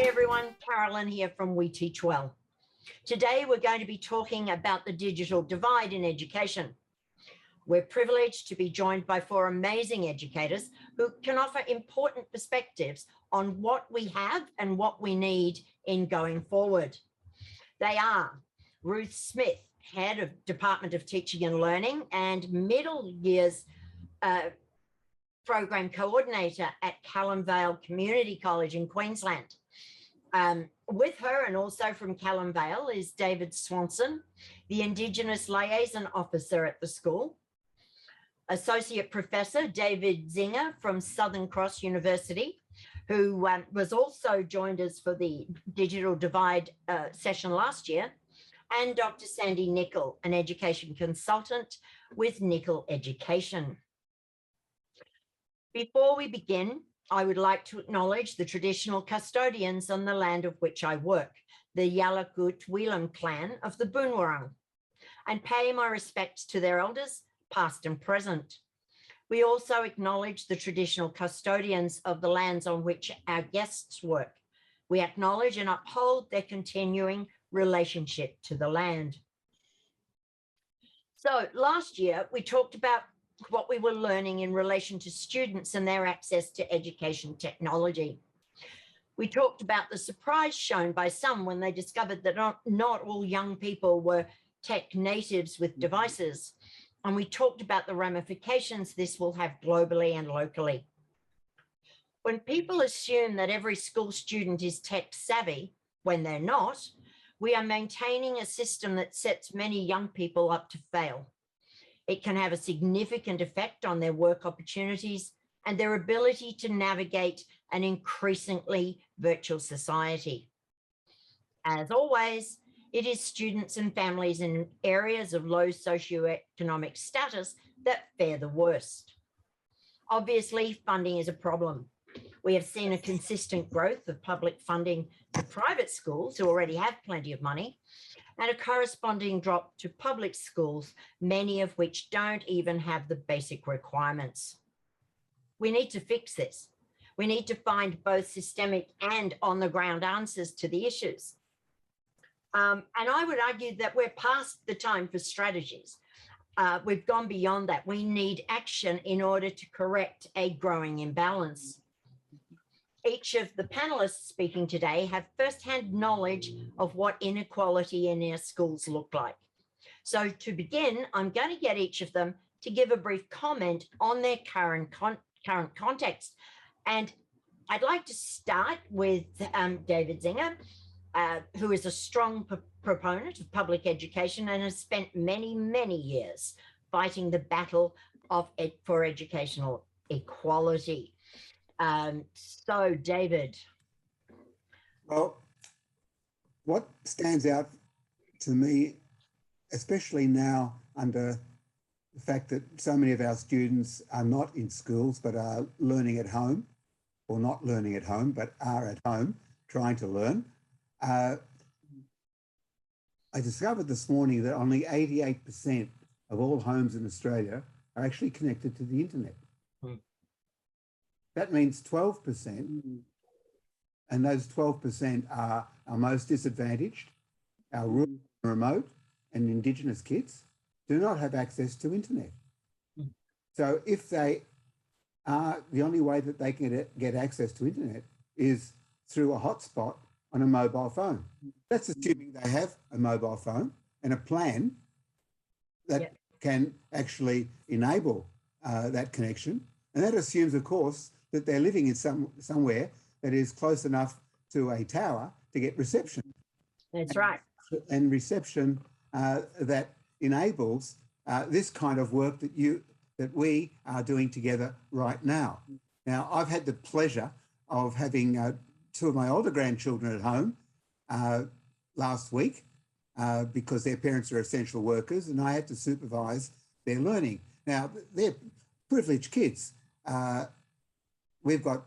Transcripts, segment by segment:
everyone, Carolyn here from We Teach Well. Today we're going to be talking about the digital divide in education. We're privileged to be joined by four amazing educators who can offer important perspectives on what we have and what we need in going forward. They are Ruth Smith, Head of Department of Teaching and Learning and Middle Years Program Coordinator at Callum Vale Community College in Queensland. With her and also from Callum Vale is David Swanson, the Indigenous Liaison Officer at the school. Associate Professor David Zyngier from Southern Cross University, who was also joined us for the Digital Divide session last year, and Dr. Sandy Nicoll, an education consultant with Nicoll Education. Before we begin, I would like to acknowledge the traditional custodians on the land of which I work, the Yalukit Weelam clan of the Boonwurrung, and pay my respects to their elders, past and present. We also acknowledge the traditional custodians of the lands on which our guests work. We acknowledge and uphold their continuing relationship to the land. So last year, we talked about what we were learning in relation to students and their access to education technology. We talked about the surprise shown by some when they discovered that not all young people were tech natives with devices. And we talked about the ramifications this will have globally and locally. When people assume that every school student is tech savvy, when they're not, we are maintaining a system that sets many young people up to fail. It can have a significant effect on their work opportunities and their ability to navigate an increasingly virtual society. As always, it is students and families in areas of low socioeconomic status that fare the worst. Obviously, funding is a problem. We have seen a consistent growth of public funding to private schools who already have plenty of money, and a corresponding drop to public schools, many of which don't even have the basic requirements. We need to fix this. We need to find both systemic and on-the-ground answers to the issues. And I would argue that we're past the time for strategies. We've gone beyond that. We need action in order to correct a growing imbalance. Each of the panelists speaking today have firsthand knowledge of what inequality in our schools look like. So to begin, I'm going to get each of them to give a brief comment on their current context. And I'd like to start with David Zyngier, who is a strong proponent of public education and has spent many, many years fighting the battle for educational equality. So, David. Well, what stands out to me, especially now under the fact that so many of our students are not in schools but are learning at home, or not learning at home but are at home trying to learn. I discovered this morning that only 88% of all homes in Australia are actually connected to the internet. That means 12%, and those 12% are our most disadvantaged, our rural, remote and Indigenous kids do not have access to internet. So if they are, the only way that they can get access to internet is through a hotspot on a mobile phone. That's assuming they have a mobile phone and a plan that can actually enable that connection. And that assumes, of course, that they're living in somewhere that is close enough to a tower to get reception. That's right. And reception that enables this kind of work that we are doing together right now. Now, I've had the pleasure of having two of my older grandchildren at home last week because their parents are essential workers, and I had to supervise their learning. Now, they're privileged kids. We've got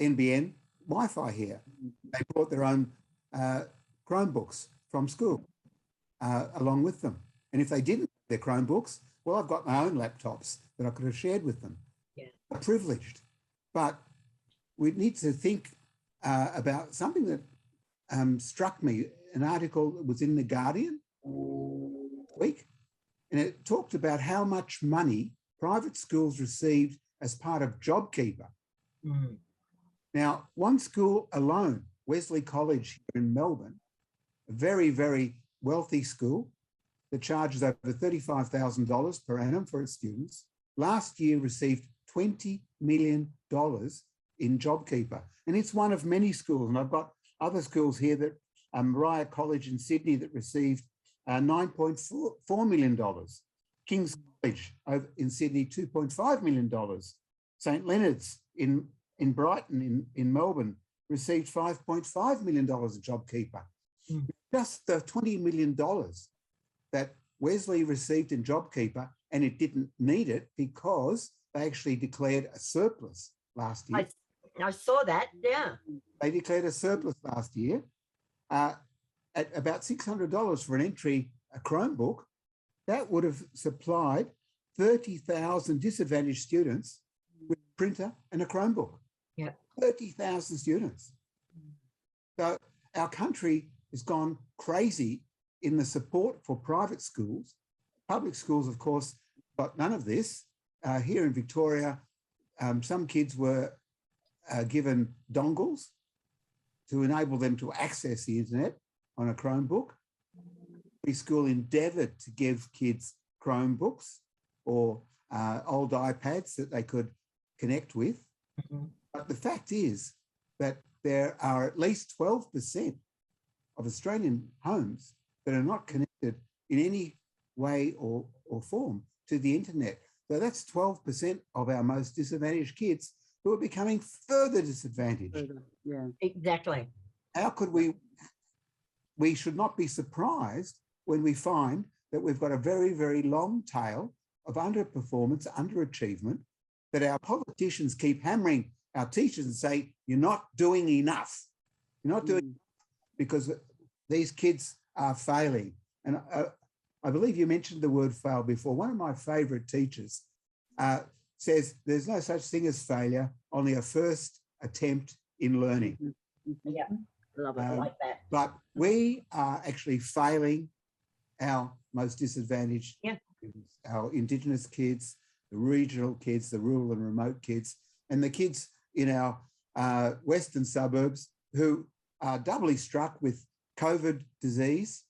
NBN Wi-Fi here. They brought their own Chromebooks from school along with them. And if they didn't have their Chromebooks, well, I've got my own laptops that I could have shared with them. Yeah. Privileged. But we need to think about something that struck me, an article that was in The Guardian week, and it talked about how much money private schools received as part of JobKeeper. Mm. Now, one school alone, Wesley College here in Melbourne, a very, very wealthy school that charges over $35,000 per annum for its students, last year received $20 million in JobKeeper. And it's one of many schools. And I've got other schools here that, Mariah College in Sydney that received $9.4 million. King's College in Sydney, $2.5 million. St Leonard's in Brighton in Melbourne received $5.5 million of JobKeeper. Mm. Just the $20 million that Wesley received in JobKeeper, and it didn't need it because they actually declared a surplus last year. I saw that, yeah. They declared a surplus last year at about $600 for an entry, a Chromebook. That would have supplied 30,000 disadvantaged students with a printer and a Chromebook. Yeah. 30,000 students. So our country has gone crazy in the support for private schools. Public schools, of course, got none of this. Here in Victoria, some kids were given dongles to enable them to access the internet on a Chromebook. Every school endeavoured to give kids Chromebooks or old iPads that they could connect with. Mm-hmm. But the fact is that there are at least 12% of Australian homes that are not connected in any way or form to the internet. So that's 12% of our most disadvantaged kids who are becoming further disadvantaged. Yeah, Exactly. How could we should not be surprised when we find that we've got a very, very long tail of underperformance, underachievement, that our politicians keep hammering our teachers and say, you're not doing enough. You're not doing because these kids are failing. And I believe you mentioned the word fail before. One of my favourite teachers says there's no such thing as failure, only a first attempt in learning. Yeah, love it. I like that. But we are actually failing our most disadvantaged, our Indigenous kids, the regional kids, the rural and remote kids, and the kids in our western suburbs who are doubly struck with COVID disease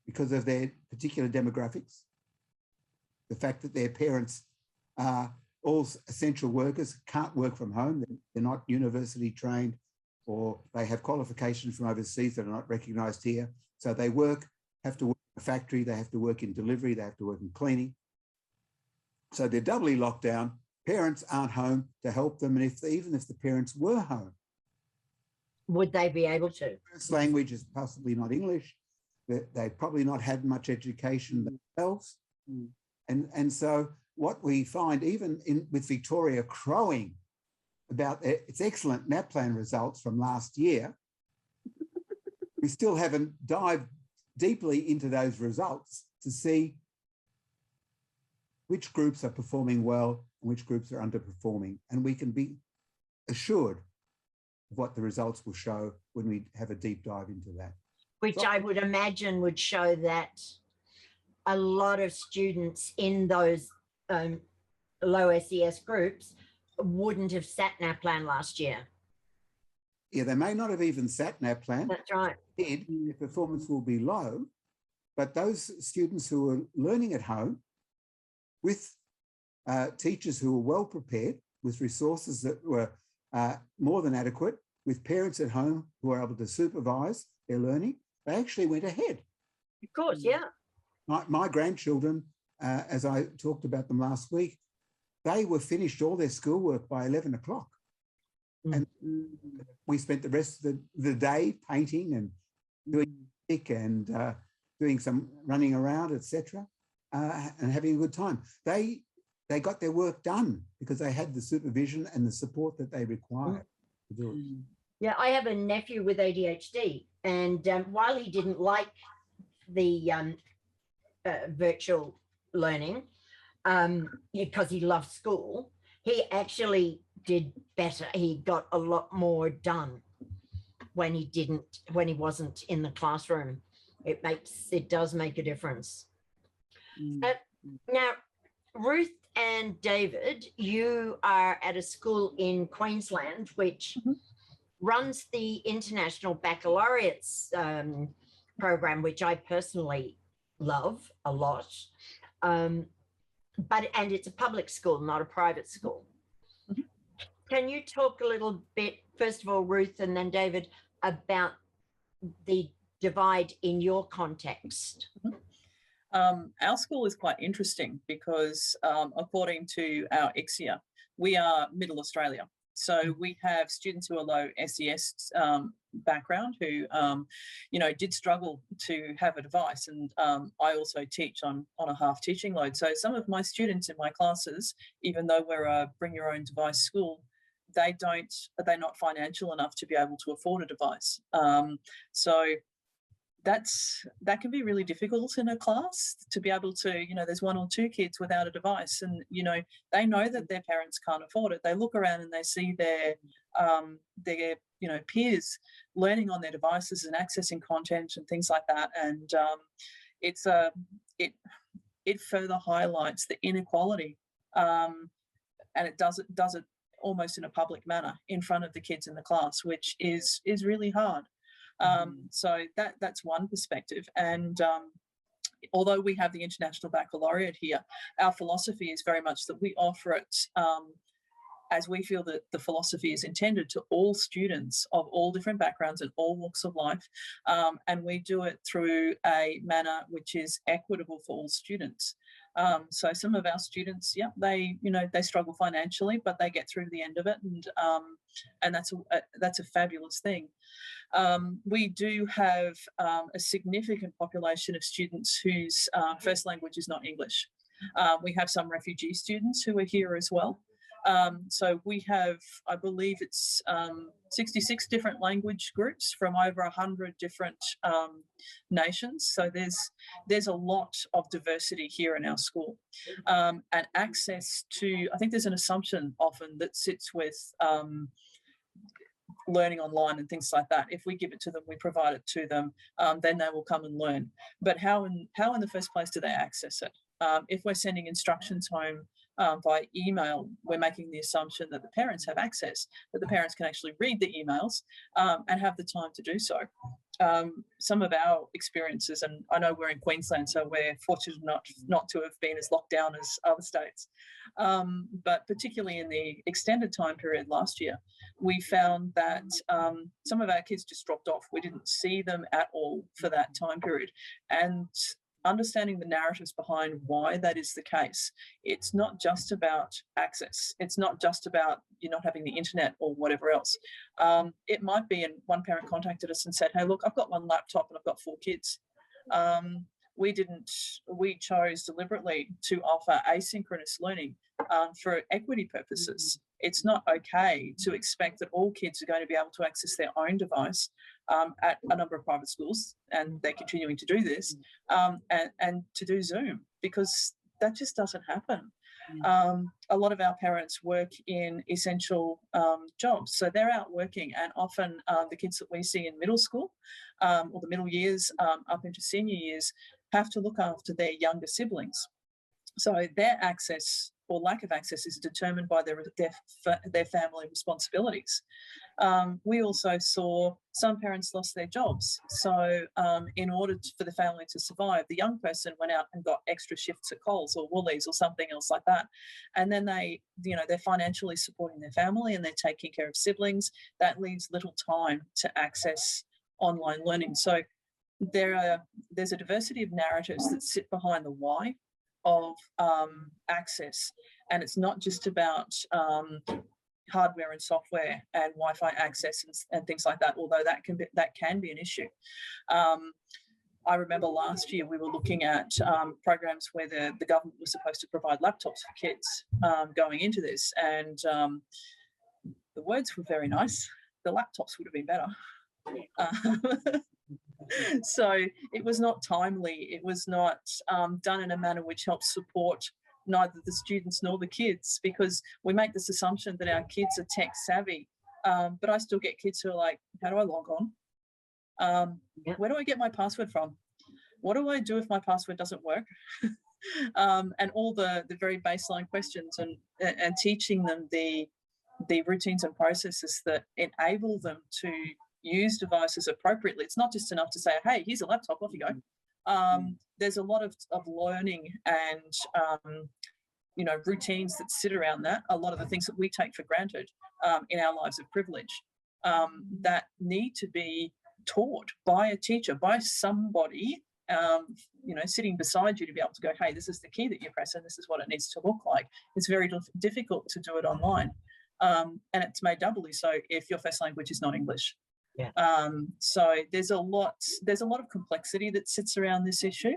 because of their particular demographics. The fact that their parents are all essential workers, can't work from home, they're not university trained, or they have qualifications from overseas that are not recognised here. So they have to work in a factory, they have to work in delivery, they have to work in cleaning. So they're doubly locked down. Parents aren't home to help them. And even if the parents were home, would they be able to? First language is possibly not English. They've probably not had much education themselves. And so what we find, even with Victoria crowing about its excellent NAPLAN results from last year, we still haven't dived deeply into those results to see which groups are performing well and which groups are underperforming. And we can be assured of what the results will show when we have a deep dive into that. Which I would imagine would show that a lot of students in those low SES groups wouldn't have sat NAPLAN last year. Yeah, they may not have even sat NAPLAN. That's right. Their performance will be low, but those students who are learning at home with teachers who were well prepared, with resources that were more than adequate, with parents at home who were able to supervise their learning, they actually went ahead. Of course, yeah. My grandchildren, as I talked about them last week, they were finished all their schoolwork by 11 o'clock. And we spent the rest of the day painting and doing music and doing some running around, etc., and having a good time. They got their work done because they had the supervision and the support that they required to do it. Yeah, I have a nephew with ADHD, and while he didn't like the virtual learning because he loved school, he actually did better. He got a lot more done. when he wasn't in the classroom. It does make a difference. Now, Ruth and David, you are at a school in Queensland which runs the International Baccalaureates program, which I personally love a lot. And it's a public school, not a private school. Can you talk a little bit, first of all, Ruth, and then David, about the divide in your context? Our school is quite interesting because according to our ICSIA, we are Middle Australia. So we have students who are low SES background who, did struggle to have a device. And I also teach on a half teaching load. So some of my students in my classes, even though we're a bring your own device school, they're not financial enough to be able to afford a device. So that can be really difficult in a class to be able to, there's one or two kids without a device and, they know that their parents can't afford it. They look around and they see their peers learning on their devices and accessing content and things like that. And it further highlights the inequality. And it does it almost in a public manner in front of the kids in the class, which is really hard. So that's one perspective. And although we have the International Baccalaureate here, our philosophy is very much that we offer it as we feel that the philosophy is intended to all students of all different backgrounds and all walks of life. And we do it through a manner which is equitable for all students. So some of our students, they struggle financially, but they get through to the end of it, and that's a fabulous thing. We do have a significant population of students whose first language is not English. We have some refugee students who are here as well. So we have, I believe it's 66 different language groups from over 100 different nations. So there's a lot of diversity here in our school. And access to, I think there's an assumption often that sits with learning online and things like that. If we give it to them, we provide it to them, then they will come and learn. But how in the first place do they access it? If we're sending instructions home by email, we're making the assumption that the parents have access, that the parents can actually read the emails and have the time to do so. Some of our experiences, and I know we're in Queensland, so we're fortunate not to have been as locked down as other states, but particularly in the extended time period last year, we found that some of our kids just dropped off. We didn't see them at all for that time period. And understanding the narratives behind why that is the case. It's not just about access. It's not just about you not having the internet or whatever else. It might be, and one parent contacted us and said, hey, look, I've got one laptop and I've got 4 kids. We chose deliberately to offer asynchronous learning for equity purposes. It's not okay to expect that all kids are going to be able to access their own device at a number of private schools, and they're continuing to do this, and to do Zoom, because that just doesn't happen. A lot of our parents work in essential jobs, so they're out working, and often the kids that we see in middle school or the middle years up into senior years have to look after their younger siblings. So their access or lack of access is determined by their family responsibilities. We also saw some parents lost their jobs. So in order for the family to survive, the young person went out and got extra shifts at Coles or Woolies or something else like that. And then they're financially supporting their family and they're taking care of siblings. That leaves little time to access online learning. So there's a diversity of narratives that sit behind the why of access, and it's not just about hardware and software and Wi-Fi access and things like that, although that can be an issue. I remember last year we were looking at programs where the government was supposed to provide laptops for kids going into this, and the words were very nice. The laptops would have been better. So it was not timely. It was not done in a manner which helps support neither the students nor the kids, because we make this assumption that our kids are tech savvy But I still get kids who are like, how do I log on? Where do I get my password from? What do I do if my password doesn't work? And all the very baseline questions, and teaching them the routines and processes that enable them to use devices appropriately. It's not just enough to say, hey, here's a laptop, off you go. There's a lot of learning and routines that sit around that. A lot of the things that we take for granted in our lives of privilege that need to be taught by a teacher, by somebody sitting beside you, to be able to go, hey, this is the key that you press and this is what it needs to look like. It's very difficult to do it online. And it's made doubly so if your first language is not English. So there's a lot of complexity that sits around this issue.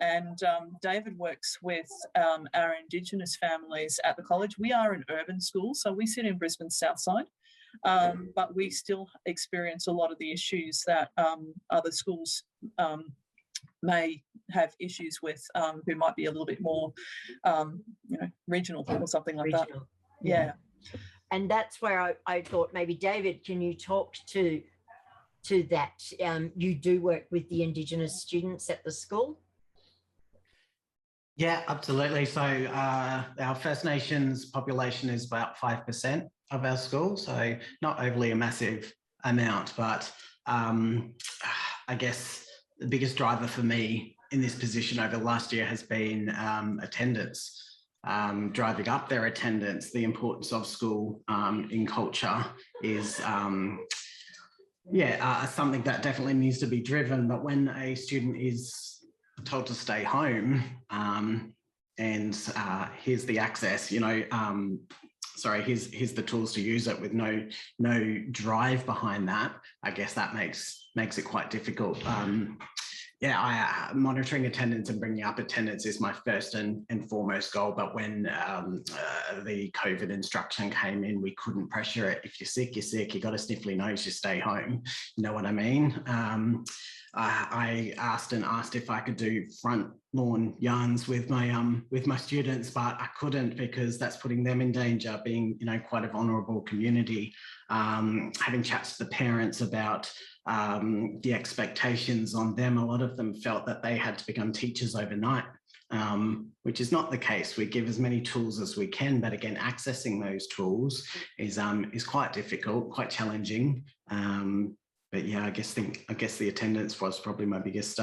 And David works with our Indigenous families at the college. We are an urban school, so we sit in Brisbane's south side, but we still experience a lot of the issues that other schools may have issues with, who might be a little bit more, regional or something like that. Yeah. And that's where I thought maybe, David, can you talk to that? You do work with the Indigenous students at the school? Yeah, absolutely. So our First Nations population is about 5% of our school, so not overly a massive amount, but I guess the biggest driver for me in this position over the last year has been attendance. Driving up their attendance. The importance of school in culture is something that definitely needs to be driven. But when a student is told to stay home and here's the access, here's the tools to use it, with no drive behind that, I guess that makes it quite difficult. Monitoring attendance and bringing up attendance is my first and foremost goal. But when the COVID instruction came in, we couldn't pressure it. If you're sick, you're sick. You got a sniffly nose, you stay home. You know what I mean? I asked if I could do front lawn yarns with my students, but I couldn't, because that's putting them in danger, being quite a vulnerable community. Having chats to the parents about the expectations on them, a lot of them felt that they had to become teachers overnight, which is not the case. We give as many tools as we can, but again, accessing those tools is quite difficult, quite challenging. But yeah, I guess the attendance was probably my biggest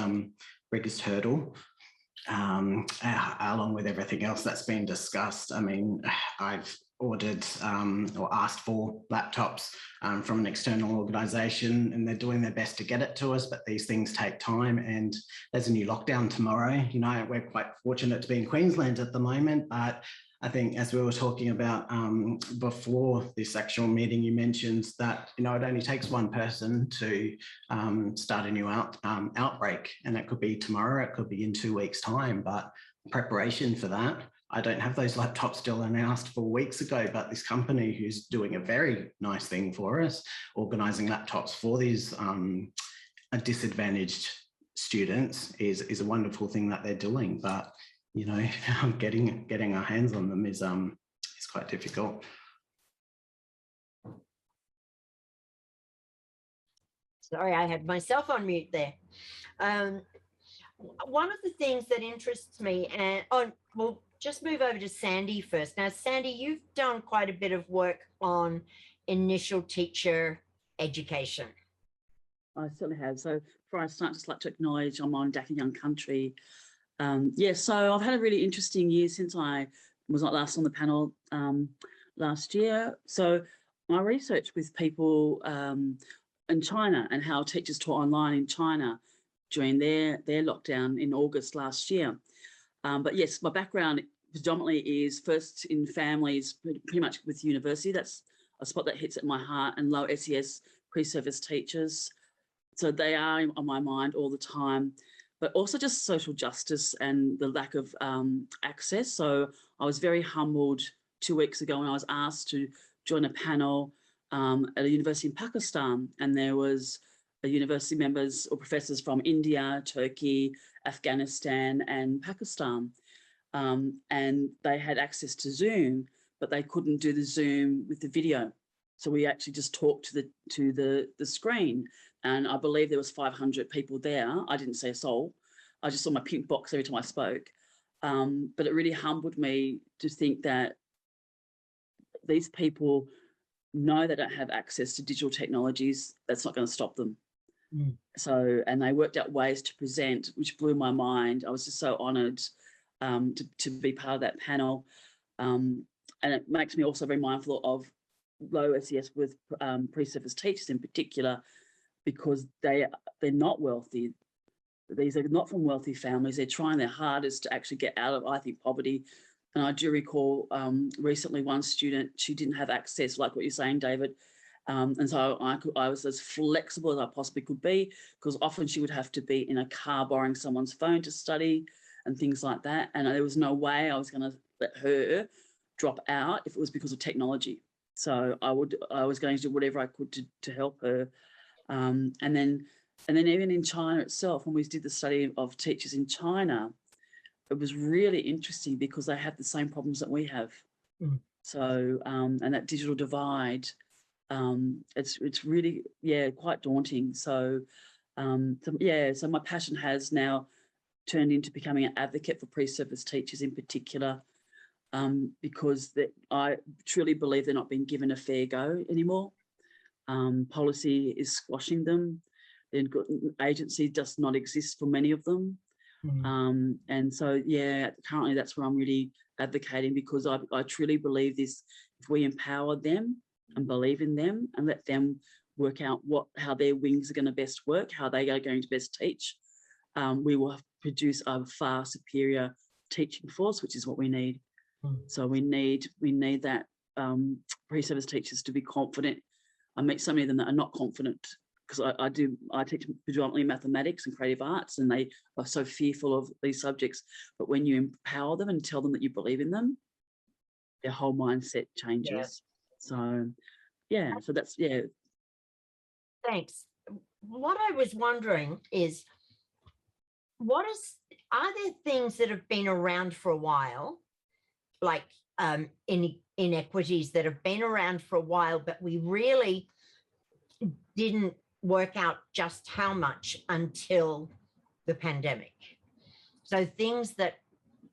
hurdle, along with everything else that's been discussed. I mean, I've ordered or asked for laptops from an external organisation, and they're doing their best to get it to us, but these things take time, and there's a new lockdown tomorrow. We're quite fortunate to be in Queensland at the moment, but I think, as we were talking about before this actual meeting, you mentioned that it only takes one person to start a new outbreak, and it could be tomorrow, it could be in 2 weeks' time. But preparation for that, I don't have those laptops still, and I asked for weeks ago. But this company, who's doing a very nice thing for us, organising laptops for these disadvantaged students, is a wonderful thing that they're doing. But getting our hands on them is quite difficult. Sorry, I had myself on mute there. One of the things that interests me, and we'll just move over to Sandy first. Now, Sandy, you've done quite a bit of work on initial teacher education. I certainly have. So before I start, just like to acknowledge I'm on Dakin Young Country. So I've had a really interesting year since I was not last on the panel last year. So my research with people in China and how teachers taught online in China during their lockdown in August last year. But yes, my background predominantly is first in families, pretty much with university. That's a spot that hits at my heart, and low SES pre-service teachers. So they are on my mind all the time. But also just social justice and the lack of access. So I was very humbled 2 weeks ago when I was asked to join a panel at a university in Pakistan, and there was university members or professors from India, Turkey, Afghanistan and Pakistan. And they had access to Zoom, but they couldn't do the Zoom with the video. So we actually just talked to the screen, and I believe there was 500 people there. I didn't see a soul. I just saw my pink box every time I spoke. But it really humbled me to think that these people know they don't have access to digital technologies. That's not going to stop them. So, and they worked out ways to present, which blew my mind. I was just so honoured to be part of that panel. And it makes me also very mindful of low SES with pre-service teachers in particular, because they're not wealthy. These are not from wealthy families. They're trying their hardest to actually get out of, I think, poverty. And I do recall recently one student, she didn't have access, like what you're saying, David. And so I was as flexible as I possibly could be, because often she would have to be in a car borrowing someone's phone to study and things like that. And there was no way I was going to let her drop out if it was because of technology. So I was going to do whatever I could to help her. And then even in China itself, when we did the study of teachers in China, it was really interesting because they have the same problems that we have. So, and that digital divide, it's really, quite daunting. So my passion has now turned into becoming an advocate for pre-service teachers in particular, because I truly believe they're not being given a fair go anymore. Policy is squashing them. The agency does not exist for many of them. And so, currently that's where I'm really advocating, because I truly believe this. If we empower them and believe in them and let them work out how their wings are going to best work, how they are going to best teach, we will produce a far superior teaching force, which is what we need. So we need that pre-service teachers to be confident. I meet so many of them that are not confident, because I teach predominantly mathematics and creative arts, and they are so fearful of these subjects. But when you empower them and tell them that you believe in them, their whole mindset changes. So that's Thanks. What I was wondering is, are there things that have been around for a while, like inequities that have been around for a while, but we really didn't work out just how much until the pandemic? So things that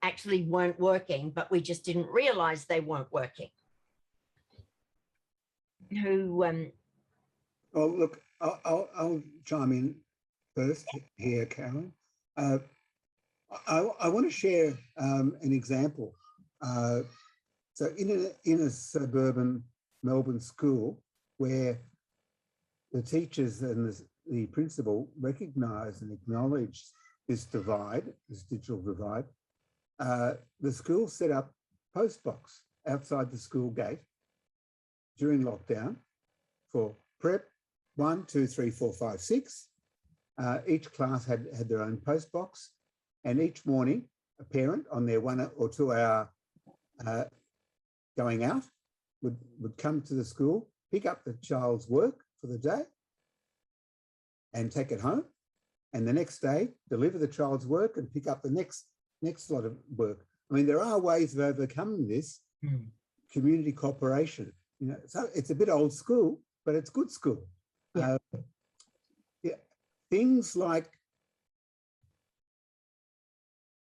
actually weren't working, but we just didn't realize they weren't working. Well, look, I'll chime in first here, Karen. I want to share an example. So in a suburban Melbourne school, where the teachers and the principal recognise and acknowledge this divide, this digital divide, the school set up postbox outside the school gate during lockdown for prep 1, 2, 3, 4, 5, 6. Each class had their own postbox, and each morning a parent on their 1 or 2 hour going out would come to the school, pick up the child's work for the day and take it home, and the next day deliver the child's work and pick up the next lot of work. I mean, there are ways of overcoming this community cooperation. So it's a bit old school, but it's good school. Things like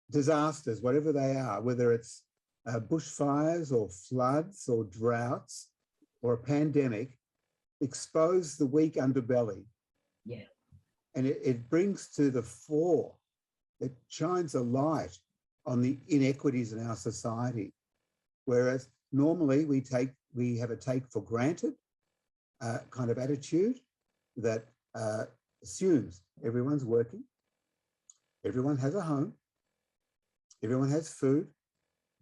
disasters, whatever they are, whether it's bushfires or floods or droughts or a pandemic, expose the weak underbelly. And it brings to the fore, it shines a light on the inequities in our society. Whereas normally we have a take for granted kind of attitude that assumes everyone's working, everyone has a home, everyone has food,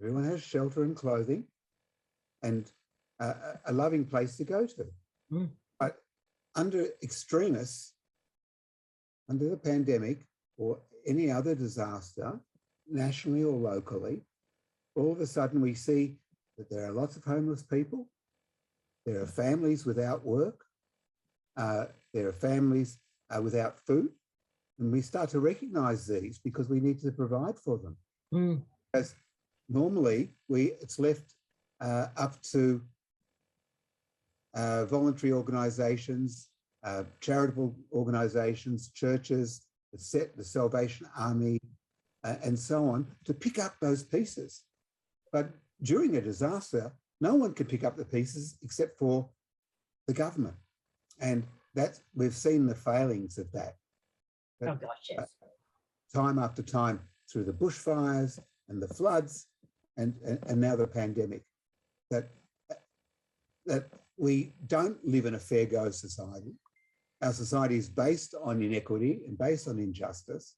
everyone has shelter and clothing, and a loving place to go to. But under extremists, under the pandemic or any other disaster, nationally or locally, all of a sudden we see that there are lots of homeless people, there are families without work, there are families without food, and we start to recognise these because we need to provide for them. As normally it's left up to voluntary organisations, charitable organisations, churches, the Salvation Army, and so on, to pick up those pieces. But during a disaster, no one can pick up the pieces except for the government. And we've seen the failings of that. Oh gosh, yes. Time after time, through the bushfires and the floods and now the pandemic, that we don't live in a fair go society. Our society is based on inequity and based on injustice.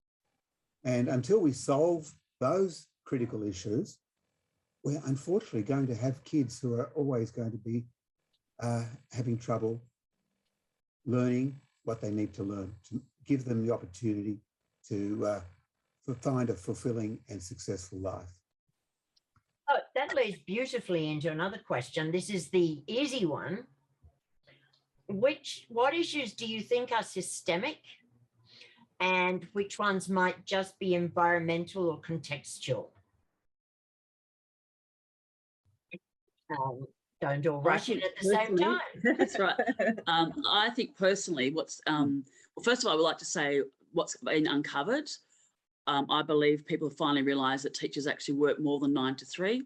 And until we solve those critical issues, we're unfortunately going to have kids who are always going to be having trouble learning what they need to learn, to give them the opportunity to find a fulfilling and successful life. Oh, that leads beautifully into another question. This is the easy one. What issues do you think are systemic and which ones might just be environmental or contextual? Don't all rush in at the same time. That's right. I think personally, well, first of all, I would like to say what's been uncovered. I believe people have finally realised that teachers actually work more than 9 to 3.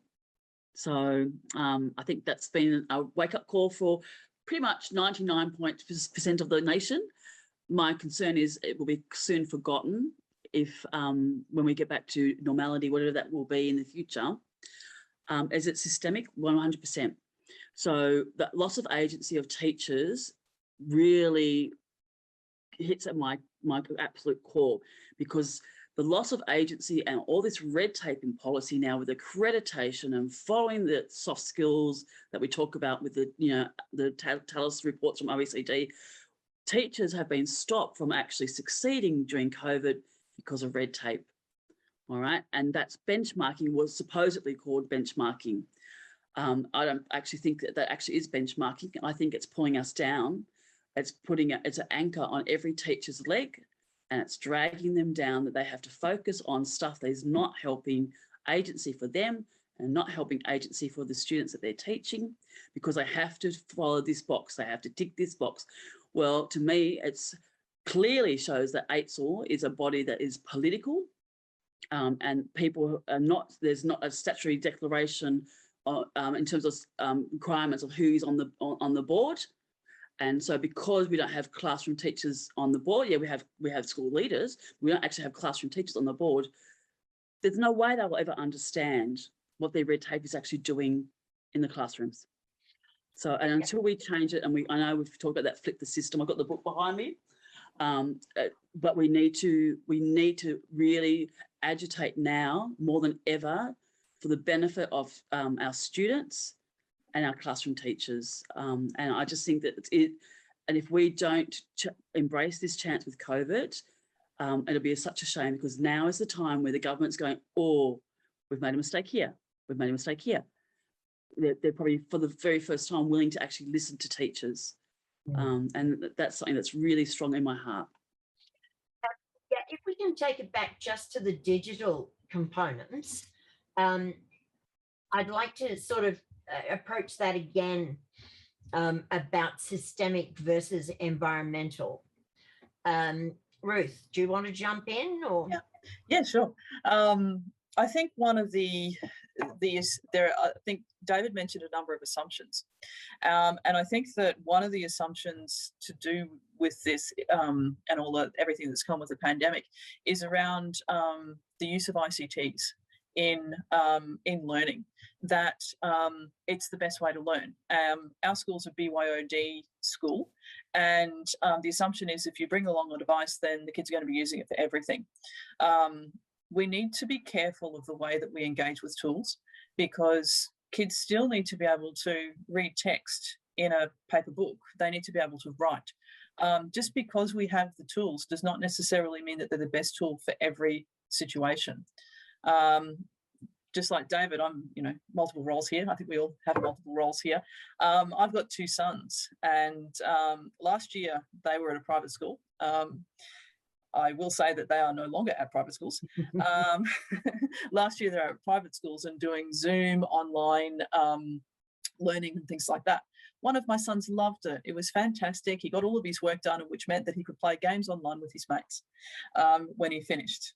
So I think that's been a wake-up call for pretty much 99% of the nation. My concern is it will be soon forgotten if when we get back to normality, whatever that will be in the future. Is it systemic? 100%. So the loss of agency of teachers really hits at my absolute core, because the loss of agency and all this red tape in policy now with accreditation and following the soft skills that we talk about with the TALIS reports from OECD, teachers have been stopped from actually succeeding during COVID because of red tape. All right, and that's benchmarking, was supposedly called benchmarking. I don't actually think that actually is benchmarking. I think it's pulling us down. It's it's an anchor on every teacher's leg, and it's dragging them down, that they have to focus on stuff that is not helping agency for them and not helping agency for the students that they're teaching, because they have to follow this box. They have to tick this box. Well, to me, it's clearly shows that AITSL is a body that is political. And people are not, there's not a statutory declaration in terms of requirements of who is on the board. And so because we don't have classroom teachers on the board, yeah, we have school leaders, we don't actually have classroom teachers on the board, there's no way they will ever understand what their red tape is actually doing in the classrooms. So, and until we change it, and I know we've talked about that, flip the system, I've got the book behind me, but we need to really agitate now more than ever for the benefit of our students and our classroom teachers. And I just think that and if we don't embrace this chance with COVID, it'll be such a shame, because now is the time where the government's going, oh, we've made a mistake here, we've made a mistake here. They're probably for the very first time willing to actually listen to teachers. And that's something that's really strong in my heart. Yeah, if we can take it back just to the digital components, I'd like to sort of approach that again about systemic versus environmental. Ruth, do you want to jump in? Or yeah, sure. I think one of I think David mentioned a number of assumptions, and I think that one of the assumptions to do with this and everything that's come with the pandemic is around the use of ICTs in learning, that it's the best way to learn. Our school's a BYOD school, and the assumption is if you bring along a device, then the kids are going to be using it for everything. We need to be careful of the way that we engage with tools, because kids still need to be able to read text in a paper book. They need to be able to write. Just because we have the tools does not necessarily mean that they're the best tool for every situation. Just like David, I'm, multiple roles here. I think we all have multiple roles here. I've got 2 sons, and last year they were at a private school. I will say that they are no longer at private schools. Last year they were at private schools and doing Zoom online learning and things like that. one of my sons loved it. It was fantastic. He got all of his work done, which meant that he could play games online with his mates when he finished,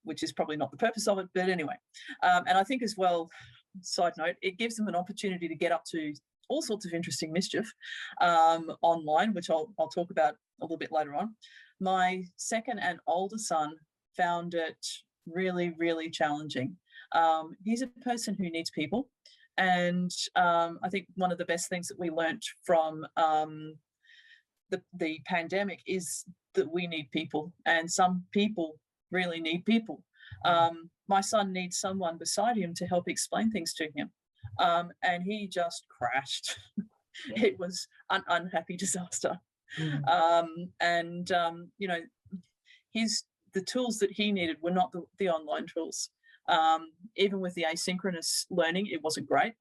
which is probably not the purpose of it, but anyway. And I think as well, side note, it gives them an opportunity to get up to all sorts of interesting mischief online, which I'll talk about a little bit later on. My second and older son found it really, really challenging. He's a person who needs people. And I think one of the best things that we learnt from the pandemic is that we need people, and some people really need people. My son needs someone beside him to help explain things to him. And he just crashed. It was an unhappy disaster. You know, the tools that he needed were not the online tools. Even with the asynchronous learning, it wasn't great.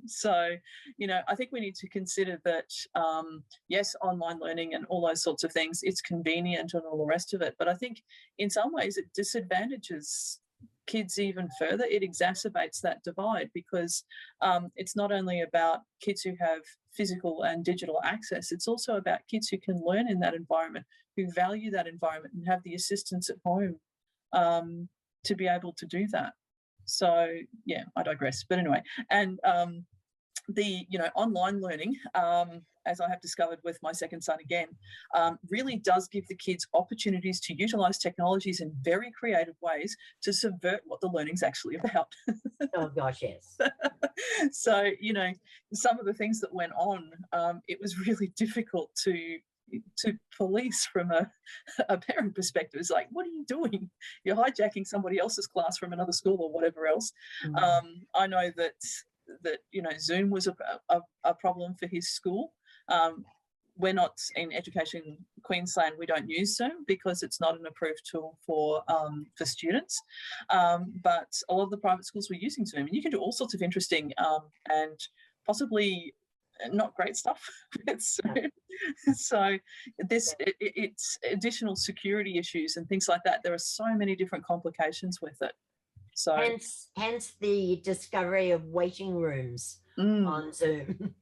So, you know, I think we need to consider that, yes, online learning and all those sorts of things, it's convenient and all the rest of it. But I think in some ways it disadvantages kids even further. It exacerbates that divide, because it's not only about kids who have physical and digital access, it's also about kids who can learn in that environment, who value that environment and have the assistance at home to be able to do that. So yeah, I digress. But anyway, and the online learning, as I have discovered with my second son again, really does give the kids opportunities to utilize technologies in very creative ways to subvert what the learning's actually about. Oh gosh, yes. So, you know, some of the things that went on, it was really difficult to police from a parent perspective. It's like, what are you doing? You're hijacking somebody else's class from another school or whatever else. I know that you know, Zoom was a problem for his school. We're not in Education Queensland, we don't use Zoom because it's not an approved tool for students. But a lot of the private schools were using Zoom, and you can do all sorts of interesting and possibly not great stuff with Zoom. So it's additional security issues and things like that. There are so many different complications with it. So hence the discovery of waiting rooms on Zoom.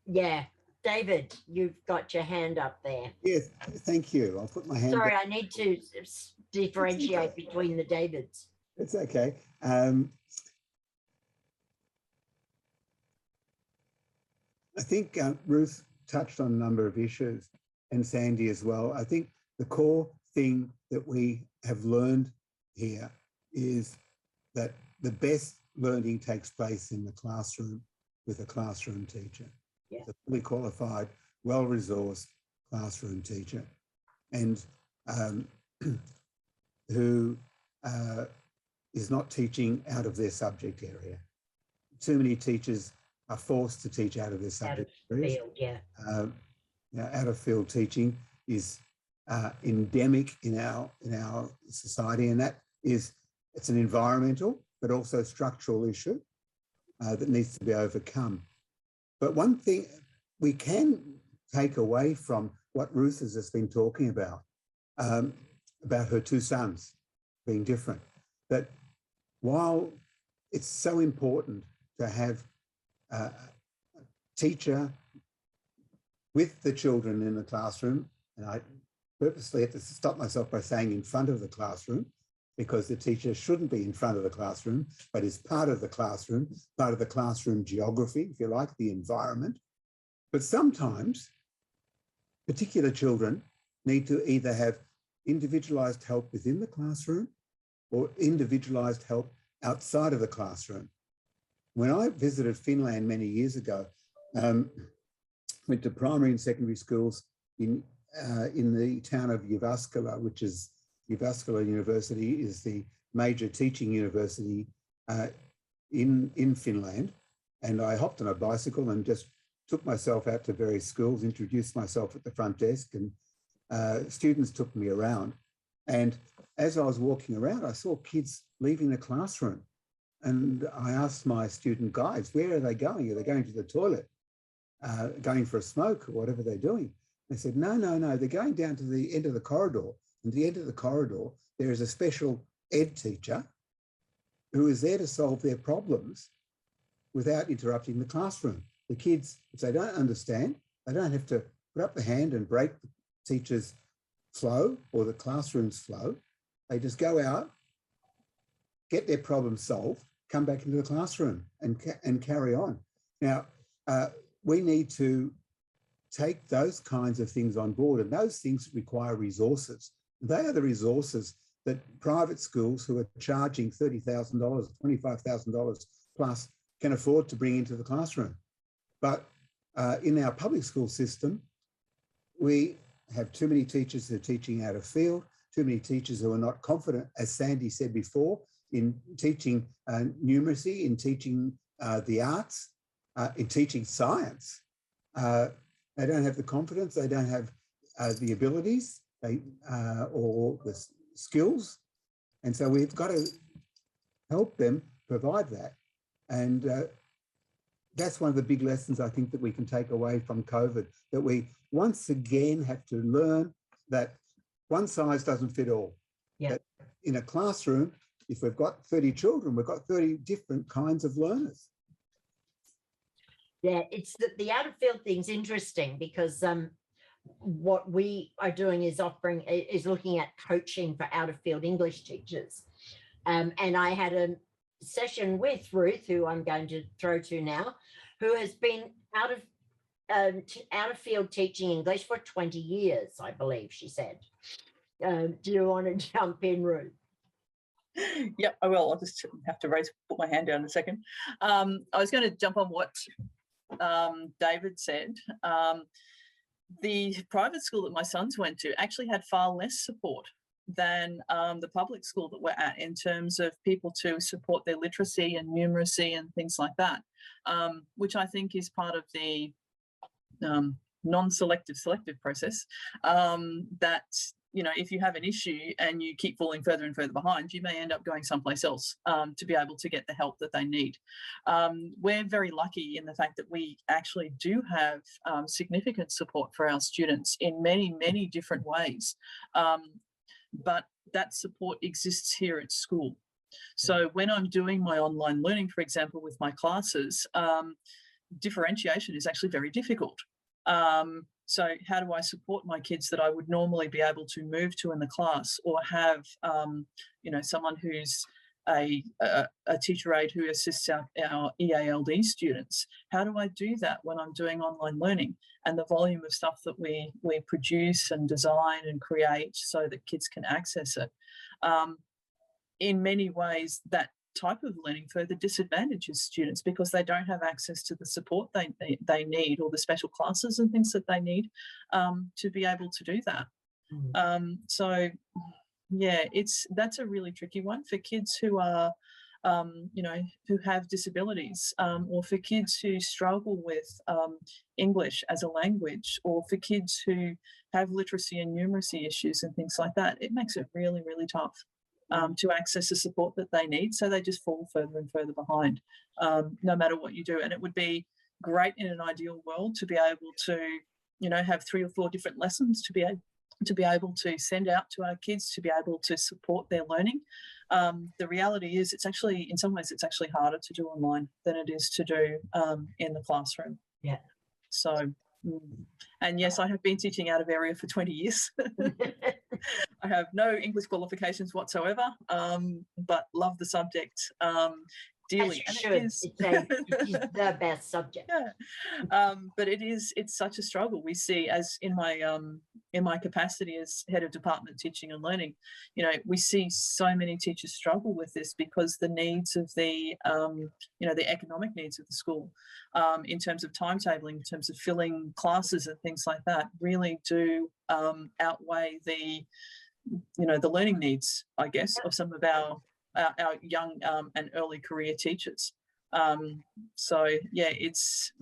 Yeah, David, you've got your hand up there. Yes, thank you. I'll put my hand Sorry, up. I need to differentiate between the Davids. It's okay. I think Ruth touched on a number of issues, and Sandy as well. I think the core thing that we have learned here is that the best learning takes place in the classroom with a classroom teacher. Yeah. A fully qualified, well-resourced classroom teacher, and who is not teaching out of their subject area. Too many teachers are forced to teach out of their subject areas. Field, yeah. Out of field teaching is endemic in our society, and it's an environmental but also structural issue that needs to be overcome. But one thing we can take away from what Ruth has just been talking about her two sons being different, that while it's so important to have a teacher with the children in the classroom, and I purposely had to stop myself by saying in front of the classroom, because the teacher shouldn't be in front of the classroom, but is part of the classroom geography, if you like, the environment. But sometimes particular children need to either have individualised help within the classroom or individualised help outside of the classroom. When I visited Finland many years ago, went to primary and secondary schools in the town of Jyväskylä, which is Jyväskylä University is the major teaching university in Finland. And I hopped on a bicycle and just took myself out to various schools, introduced myself at the front desk, and students took me around. And as I was walking around, I saw kids leaving the classroom. And I asked my student guides, where are they going? Are they going to the toilet, going for a smoke or whatever they're doing? They said, no, they're going down to the end of the corridor. And at the end of the corridor, there is a special ed teacher who is there to solve their problems without interrupting the classroom. The kids, if they don't understand, they don't have to put up the hand and break the teacher's flow or the classroom's flow. They just go out, get their problem solved, come back into the classroom and carry on. Now, we need to take those kinds of things on board, and those things require resources. They are the resources that private schools who are charging $30,000, $25,000 plus can afford to bring into the classroom. But in our public school system, we have too many teachers who are teaching out of field, too many teachers who are not confident, as Sandy said before, in teaching numeracy, in teaching the arts, in teaching science. They don't have the confidence, they don't have the abilities or the skills. And so we've got to help them provide that. And that's one of the big lessons I think that we can take away from COVID, that we once again have to learn that one size doesn't fit all. Yeah. That in a classroom, if we've got 30 children, we've got 30 different kinds of learners. Yeah, it's the out of field thing's interesting because what we are doing is looking at coaching for out of field English teachers. And I had a session with Ruth, who I'm going to throw to now, who has been out of field teaching English for 20 years, I believe she said. Do you want to jump in, Ruth? Yep, I will. I'll just have to put my hand down in a second. I was going to jump on what David said. The private school that my sons went to actually had far less support than the public school that we're at in terms of people to support their literacy and numeracy and things like that, which I think is part of the non-selective selective process, that, you know, if you have an issue and you keep falling further and further behind, you may end up going someplace else to be able to get the help that they need. We're very lucky in the fact that we actually do have significant support for our students in many, many different ways. But that support exists here at school. So when I'm doing my online learning, for example, with my classes, differentiation is actually very difficult. So how do I support my kids that I would normally be able to move to in the class, or have, you know, someone who's a teacher aide who assists our EALD students? How do I do that when I'm doing online learning and the volume of stuff that we produce and design and create so that kids can access it? In many ways, that type of learning further disadvantages students because they don't have access to the support they need, or the special classes and things that they need to be able to do that. So yeah, that's a really tricky one for kids who are you know, who have disabilities, or for kids who struggle with English as a language, or for kids who have literacy and numeracy issues and things like that. It makes it really, really tough to access the support that they need. So they just fall further and further behind, no matter what you do. And it would be great in an ideal world to be able to, you know, have 3 or 4 different lessons to be able to send out to our kids, to be able to support their learning. The reality is, it's actually, in some ways, it's actually harder to do online than it is to do in the classroom. Yeah. So, and yes, I have been teaching out of area for 20 years. I have no English qualifications whatsoever, but love the subject dearly. As you should. It is the best subject. Yeah. But it's such a struggle. We see, as in my capacity as head of department teaching and learning, you know, we see so many teachers struggle with this because the needs of the, you know, the economic needs of the school, in terms of timetabling, in terms of filling classes and things like that, really do outweigh the, you know, the learning needs, I guess, of some of our young and early career teachers. So yeah, it's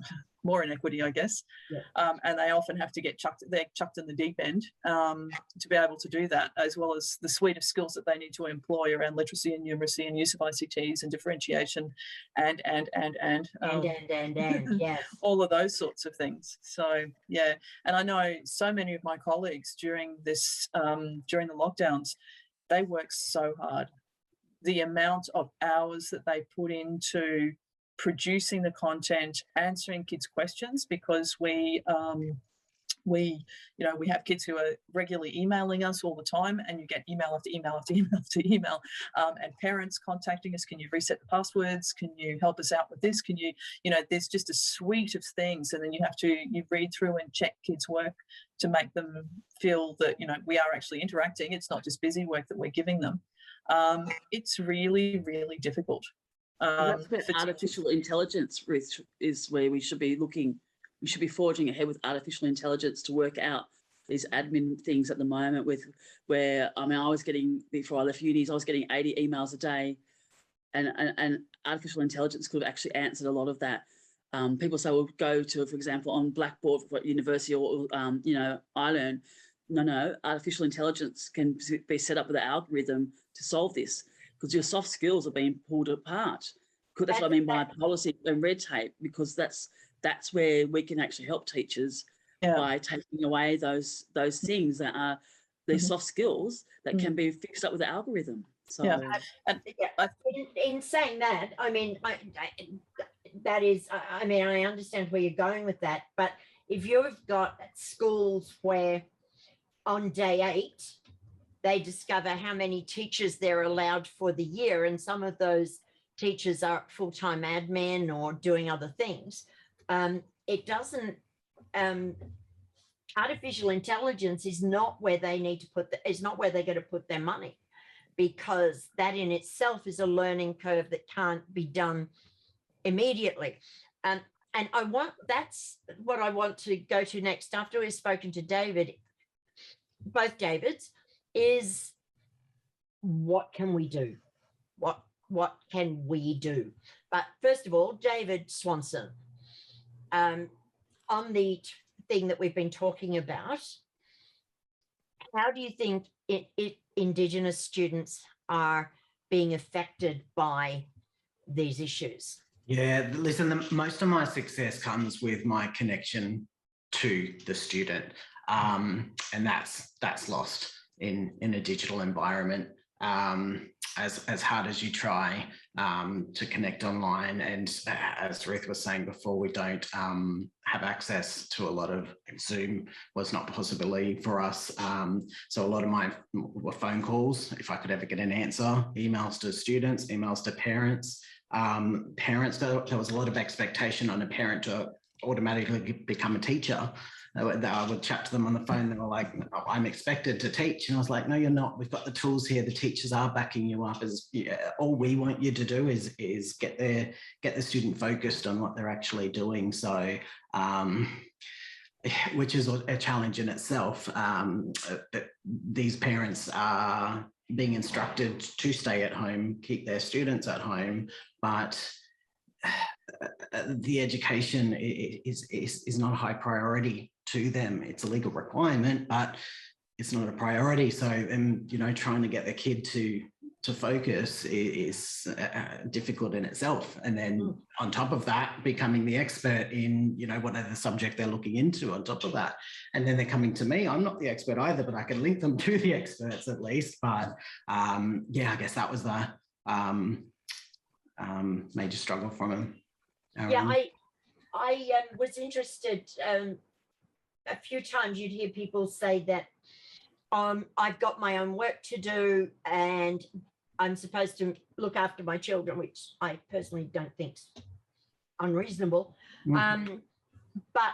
more inequity, I guess. Yeah. And they often have to get chucked in the deep end to be able to do that, as well as the suite of skills that they need to employ around literacy and numeracy and use of ICTs and differentiation and yes. all of those sorts of things. So yeah, and I know so many of my colleagues during this during the lockdowns, they work so hard. the amount of hours that they put into producing the content, answering kids' questions, because we have kids who are regularly emailing us all the time, and you get email after email after email after email, and parents contacting us. Can you reset the passwords? Can you help us out with this? Can you, there's just a suite of things, and then you read through and check kids' work to make them feel that, we are actually interacting. It's not just busy work that we're giving them. It's really, really difficult. That's where artificial intelligence, Ruth, is where we should be looking. We should be forging ahead with artificial intelligence to work out these admin things at the moment I was getting, before I left unis, I was getting 80 emails a day, and artificial intelligence could have actually answered a lot of that. People say, well, go to, for example, on Blackboard for university or, iLearn. No, artificial intelligence can be set up with an algorithm to solve this, because your soft skills are being pulled apart. That's what I mean by policy and red tape, because that's where we can actually help teachers by taking away those things that are these soft skills that can be fixed up with the algorithm. So in saying that, I mean, I understand where you're going with that, but if you've got schools where on day 8 they discover how many teachers they're allowed for the year, and some of those teachers are full-time admin or doing other things, it doesn't, artificial intelligence is not where they need to is not where they're going to put their money, because that in itself is a learning curve that can't be done immediately. And that's what I want to go to next, after we've spoken to David, both Davids, is what can we do? What can we do? But first of all, David Swanson, on the thing that we've been talking about, how do you think Indigenous students are being affected by these issues? Yeah, listen, most of my success comes with my connection to the student, and that's lost in a digital environment. As hard as you try to connect online, and as Ruth was saying before, we don't have access to a lot of Zoom. Was not a possibility for us. So a lot of mine were phone calls, if I could ever get an answer, emails to students, emails to parents. There was a lot of expectation on a parent to automatically become a teacher. I would chat to them on the phone. They were like, oh, I'm expected to teach. And I was like, no, you're not. We've got the tools here. The teachers are backing you up. All we want you to do is get the student focused on what they're actually doing. So, which is a challenge in itself. These parents are being instructed to stay at home, keep their students at home, but the education is not a high priority to them. It's a legal requirement, but it's not a priority. So, trying to get the kid to focus is difficult in itself. And then on top of that, becoming the expert in, whatever subject they're looking into on top of that. And then they're coming to me. I'm not the expert either, but I can link them to the experts at least. But I guess that was the major struggle from them. I was interested, a few times you'd hear people say that I've got my own work to do and I'm supposed to look after my children, which I personally don't think's unreasonable. But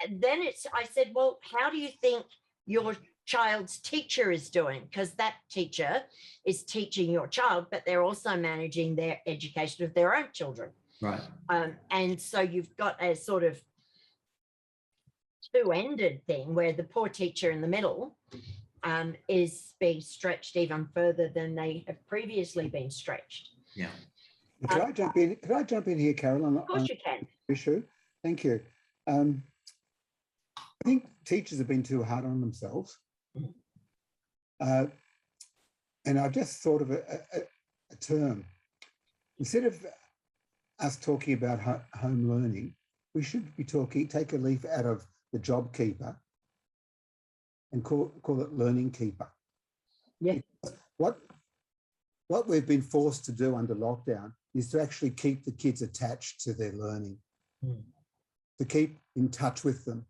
then I said, well, how do you think your child's teacher is doing? Because that teacher is teaching your child, but they're also managing their education of their own children. Right. And so you've got a sort of two-ended thing where the poor teacher in the middle is being stretched even further than they have previously been stretched. Yeah. Could I jump in? Could I jump in here, Carol? Of course you can. Issue. Thank you. I think teachers have been too hard on themselves, and I just thought of a term. Instead of us talking about home learning, we should be take a leaf out of the job keeper and call it learning keeper. Yeah. What what we've been forced to do under lockdown is to actually keep the kids attached to their learning, to keep in touch with them.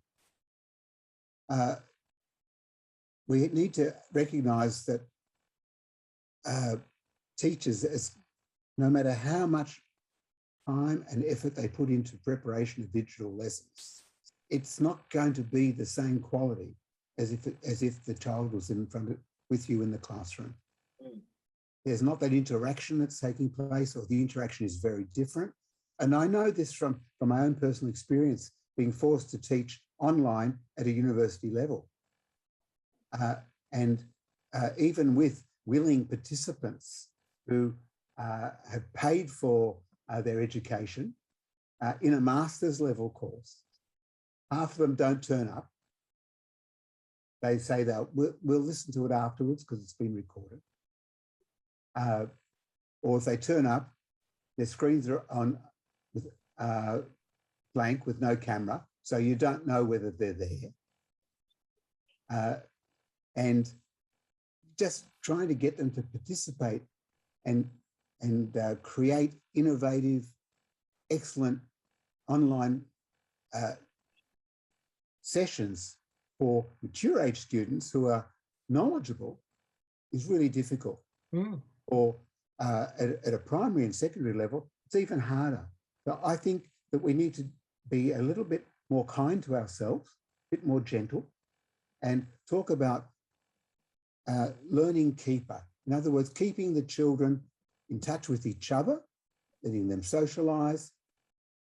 We need to recognise that teachers, no matter how much time and effort they put into preparation of digital lessons, it's not going to be the same quality as if the child was with you in the classroom. There's not that interaction that's taking place, or the interaction is very different. And I know this from my own personal experience, being forced to teach online at a university level. And even with willing participants who have paid for their education in a master's level course, half of them don't turn up. They say we'll listen to it afterwards because it's been recorded. Or if they turn up, their screens are on with blank with no camera, so you don't know whether they're there. And just trying to get them to participate and create innovative, excellent online sessions for mature age students who are knowledgeable is really difficult. Or at a primary and secondary level, it's even harder. So I think that we need to be a little bit more kind to ourselves, a bit more gentle, and talk about learning keeper. In other words, keeping the children in touch with each other, letting them socialise,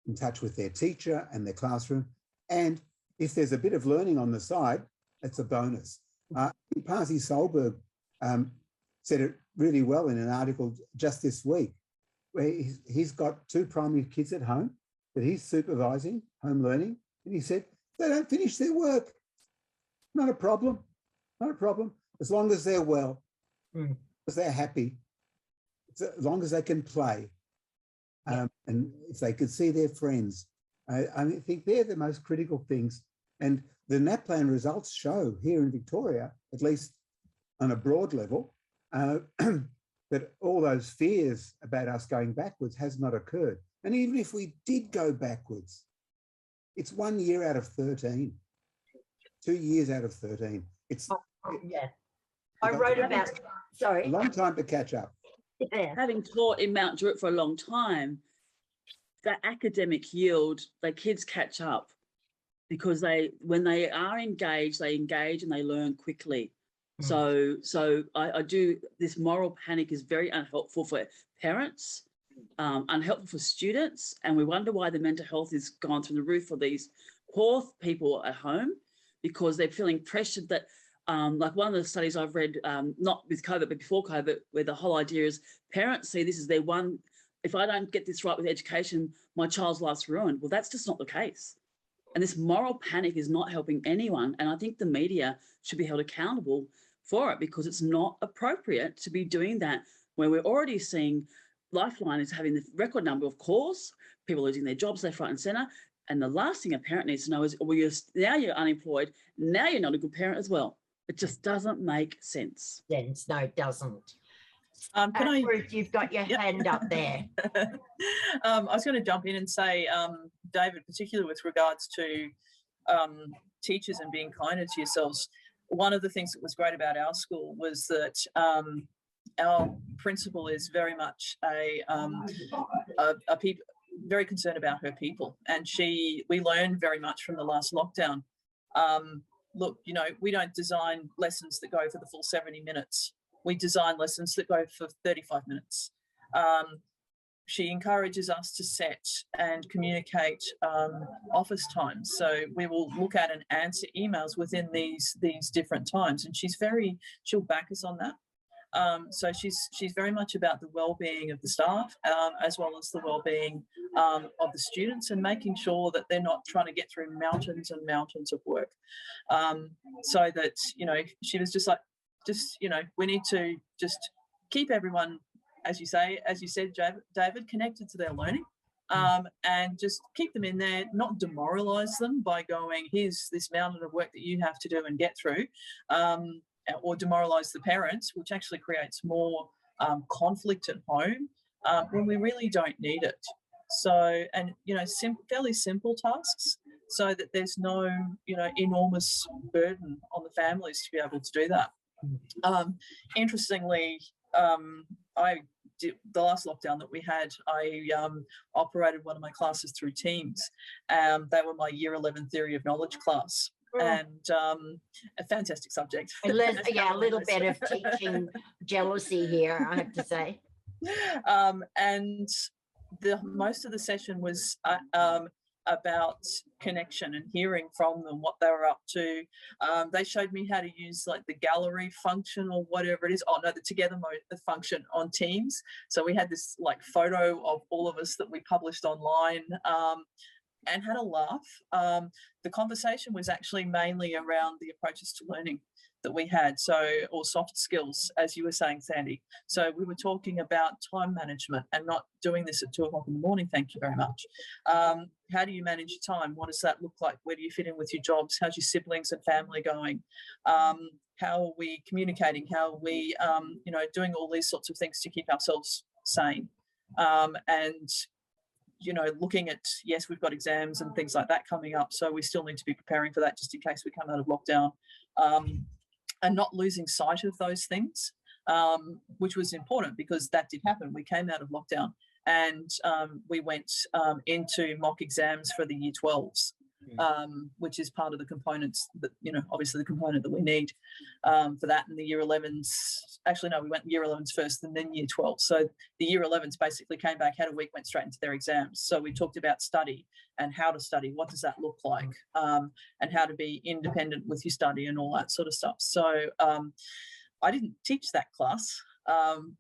in touch with their teacher and their classroom. And if there's a bit of learning on the side, that's a bonus. Pasi Solberg said it really well in an article just this week, where he's got 2 primary kids at home that he's supervising, home learning, and he said, they don't finish their work. Not a problem, not a problem, as long as they're well, as they're happy, as long as they can play, and if they could see their friends. I think they're the most critical things. And the NAPLAN results show here in Victoria, at least on a broad level, that all those fears about us going backwards has not occurred. And even if we did go backwards, it's 1 year out of 13, 2 years out of 13. It's I wrote about, sorry. A long time to catch up. Yeah. Having taught in Mount Druitt for a long time, that academic yield, the kids catch up because when they are engaged, they engage and they learn quickly. So I do, this moral panic is very unhelpful for parents, unhelpful for students, and we wonder why the mental health has gone through the roof for these poor people at home, because they're feeling pressured that, like one of the studies I've read, not with COVID, but before COVID, where the whole idea is parents see this as their one, if I don't get this right with education, my child's life's ruined. Well, that's just not the case. And this moral panic is not helping anyone. And I think the media should be held accountable for it, because it's not appropriate to be doing that when we're already seeing Lifeline is having the record number of calls, people losing their jobs left, right and centre. And the last thing a parent needs to know is, well, now you're unemployed, now you're not a good parent as well. It just doesn't make sense. No, it doesn't. Ruth, you've got your hand up there. I was going to jump in and say, David, particularly with regards to teachers and being kinder to yourselves, one of the things that was great about our school was that our principal is very much very concerned about her people, and we learned very much from the last lockdown. Look, we don't design lessons that go for the full 70 minutes. We design lessons that go for 35 minutes. She encourages us to set and communicate office times. So we will look at and answer emails within these different times, and she'll back us on that. So she's very much about the well-being of the staff, as well as the well-being of the students, and making sure that they're not trying to get through mountains and mountains of work. So that, she was just like, we need to just keep everyone, as you said, David, connected to their learning, and just keep them in there, not demoralise them by going, here's this mountain of work that you have to do and get through, or demoralise the parents, which actually creates more conflict at home when we really don't need it. So, and, you know, fairly simple tasks so that there's no, you know, enormous burden on the families to be able to do that. Interestingly, I did, the last lockdown that we had, I operated one of my classes through Teams. They were my Year 11 Theory of Knowledge class. And a fantastic subject. Yeah, a little bit of teaching jealousy here, I have to say. And most of the session was about connection and hearing from them what they were up to. They showed me how to use like the gallery function or whatever it is. Oh no, the together mode, the function on Teams. So we had this like photo of all of us that we published online. And had a laugh. The conversation was actually mainly around the approaches to learning that we had, or soft skills, as you were saying, Sandy. So we were talking about time management and not doing this at 2 o'clock in the morning, thank you very much. How do you manage your time? What does that look like? Where do you fit in with your jobs? How's your siblings and family going? How are we communicating? How are we, you know, doing all these sorts of things to keep ourselves sane? And you know, looking at, yes, we've got exams and things like that coming up, so we still need to be preparing for that just in case we come out of lockdown, and not losing sight of those things, which was important because that did happen. We came out of lockdown and we went into mock exams for the Year 12s, which is part of the components that, you know, obviously the component that we need for that. And the Year 11s, actually, no, we went Year 11s first and then Year 12. So the Year 11s basically came back, had a week, went straight into their exams. So we talked about study and how to study, what does that look like, and how to be independent with your study and all that sort of stuff. So I didn't teach that class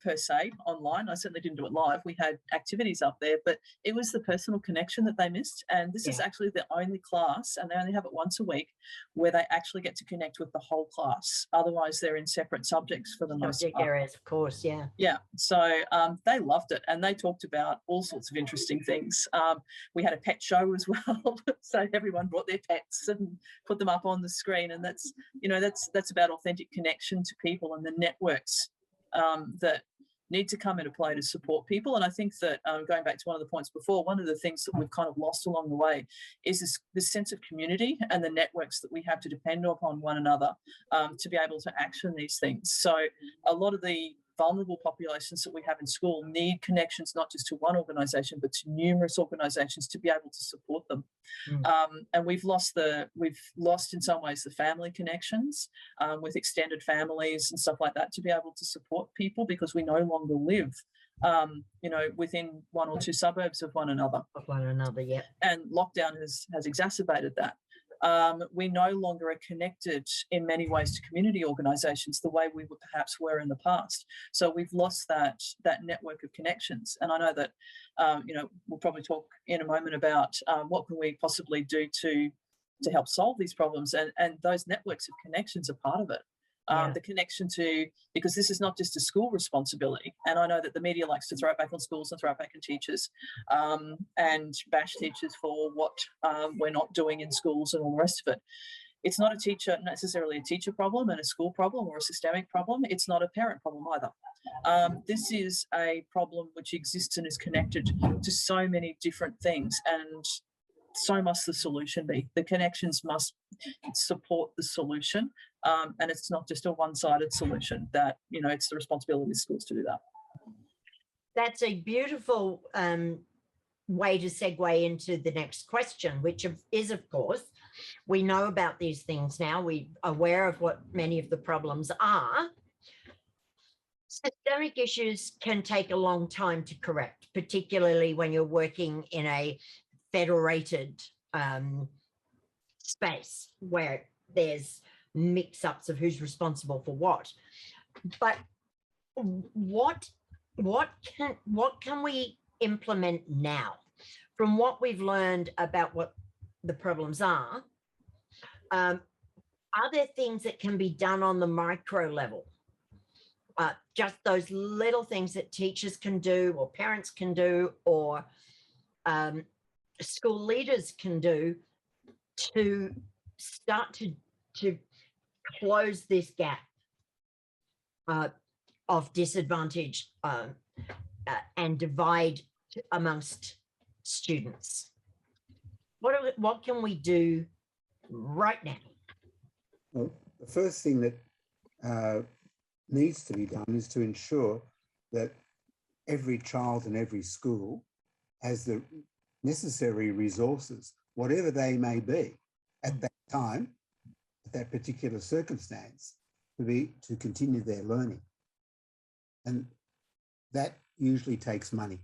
per se online. I certainly didn't do it live. We had activities up there, but it was the personal connection that they missed. And this is actually the only class, and they only have it once a week, where they actually get to connect with the whole class. Otherwise, they're in separate subjects for the most part. Areas, of course, yeah. Yeah, so they loved it, and they talked about all sorts of interesting things. We had a pet show as well, so everyone brought their pets and put them up on the screen, and that's, you know, that's about authentic connection to people and the networks that need to come into play to support people. And I think that going back to one of the points before, one of the things that we've kind of lost along the way is this sense of community and the networks that we have to depend upon one another to be able to action these things. So a lot of the vulnerable populations that we have in school need connections not just to one organisation but to numerous organisations to be able to support them. And we've lost in some ways the family connections with extended families and stuff like that to be able to support people, because we no longer live you know, within 1 or 2 suburbs of one another. Yeah. And lockdown has exacerbated that. We no longer are connected in many ways to community organisations the way we perhaps were in the past. So we've lost that network of connections. And I know that, you know, we'll probably talk in a moment about what can we possibly do to help solve these problems. And those networks of connections are part of it. The connection to, because this is not just a school responsibility. And I know that the media likes to throw it back on schools and throw it back on teachers and bash teachers for what we're not doing in schools and all the rest of it. It's not necessarily a teacher problem and a school problem or a systemic problem. It's not a parent problem either. This is a problem which exists and is connected to so many different things, and so must the solution be. The connections must support the solution, and it's not just a one-sided solution that, you know, it's the responsibility of schools to do that. That's a beautiful way to segue into the next question, which is, of course, we know about these things now. We're aware of what many of the problems are. Systemic issues can take a long time to correct, particularly when you're working in a federated space where there's mix-ups of who's responsible for what. But what can we implement now from what we've learned about what the problems are? Are there things that can be done on the micro level? Just those little things that teachers can do, or parents can do, or school leaders can do to start to close this gap. of disadvantage and divide amongst students? What can we do right now? Well, the first thing that needs to be done is to ensure that every child in every school has the necessary resources, whatever they may be, at that time, at that particular circumstance, to continue their learning. And that usually takes money.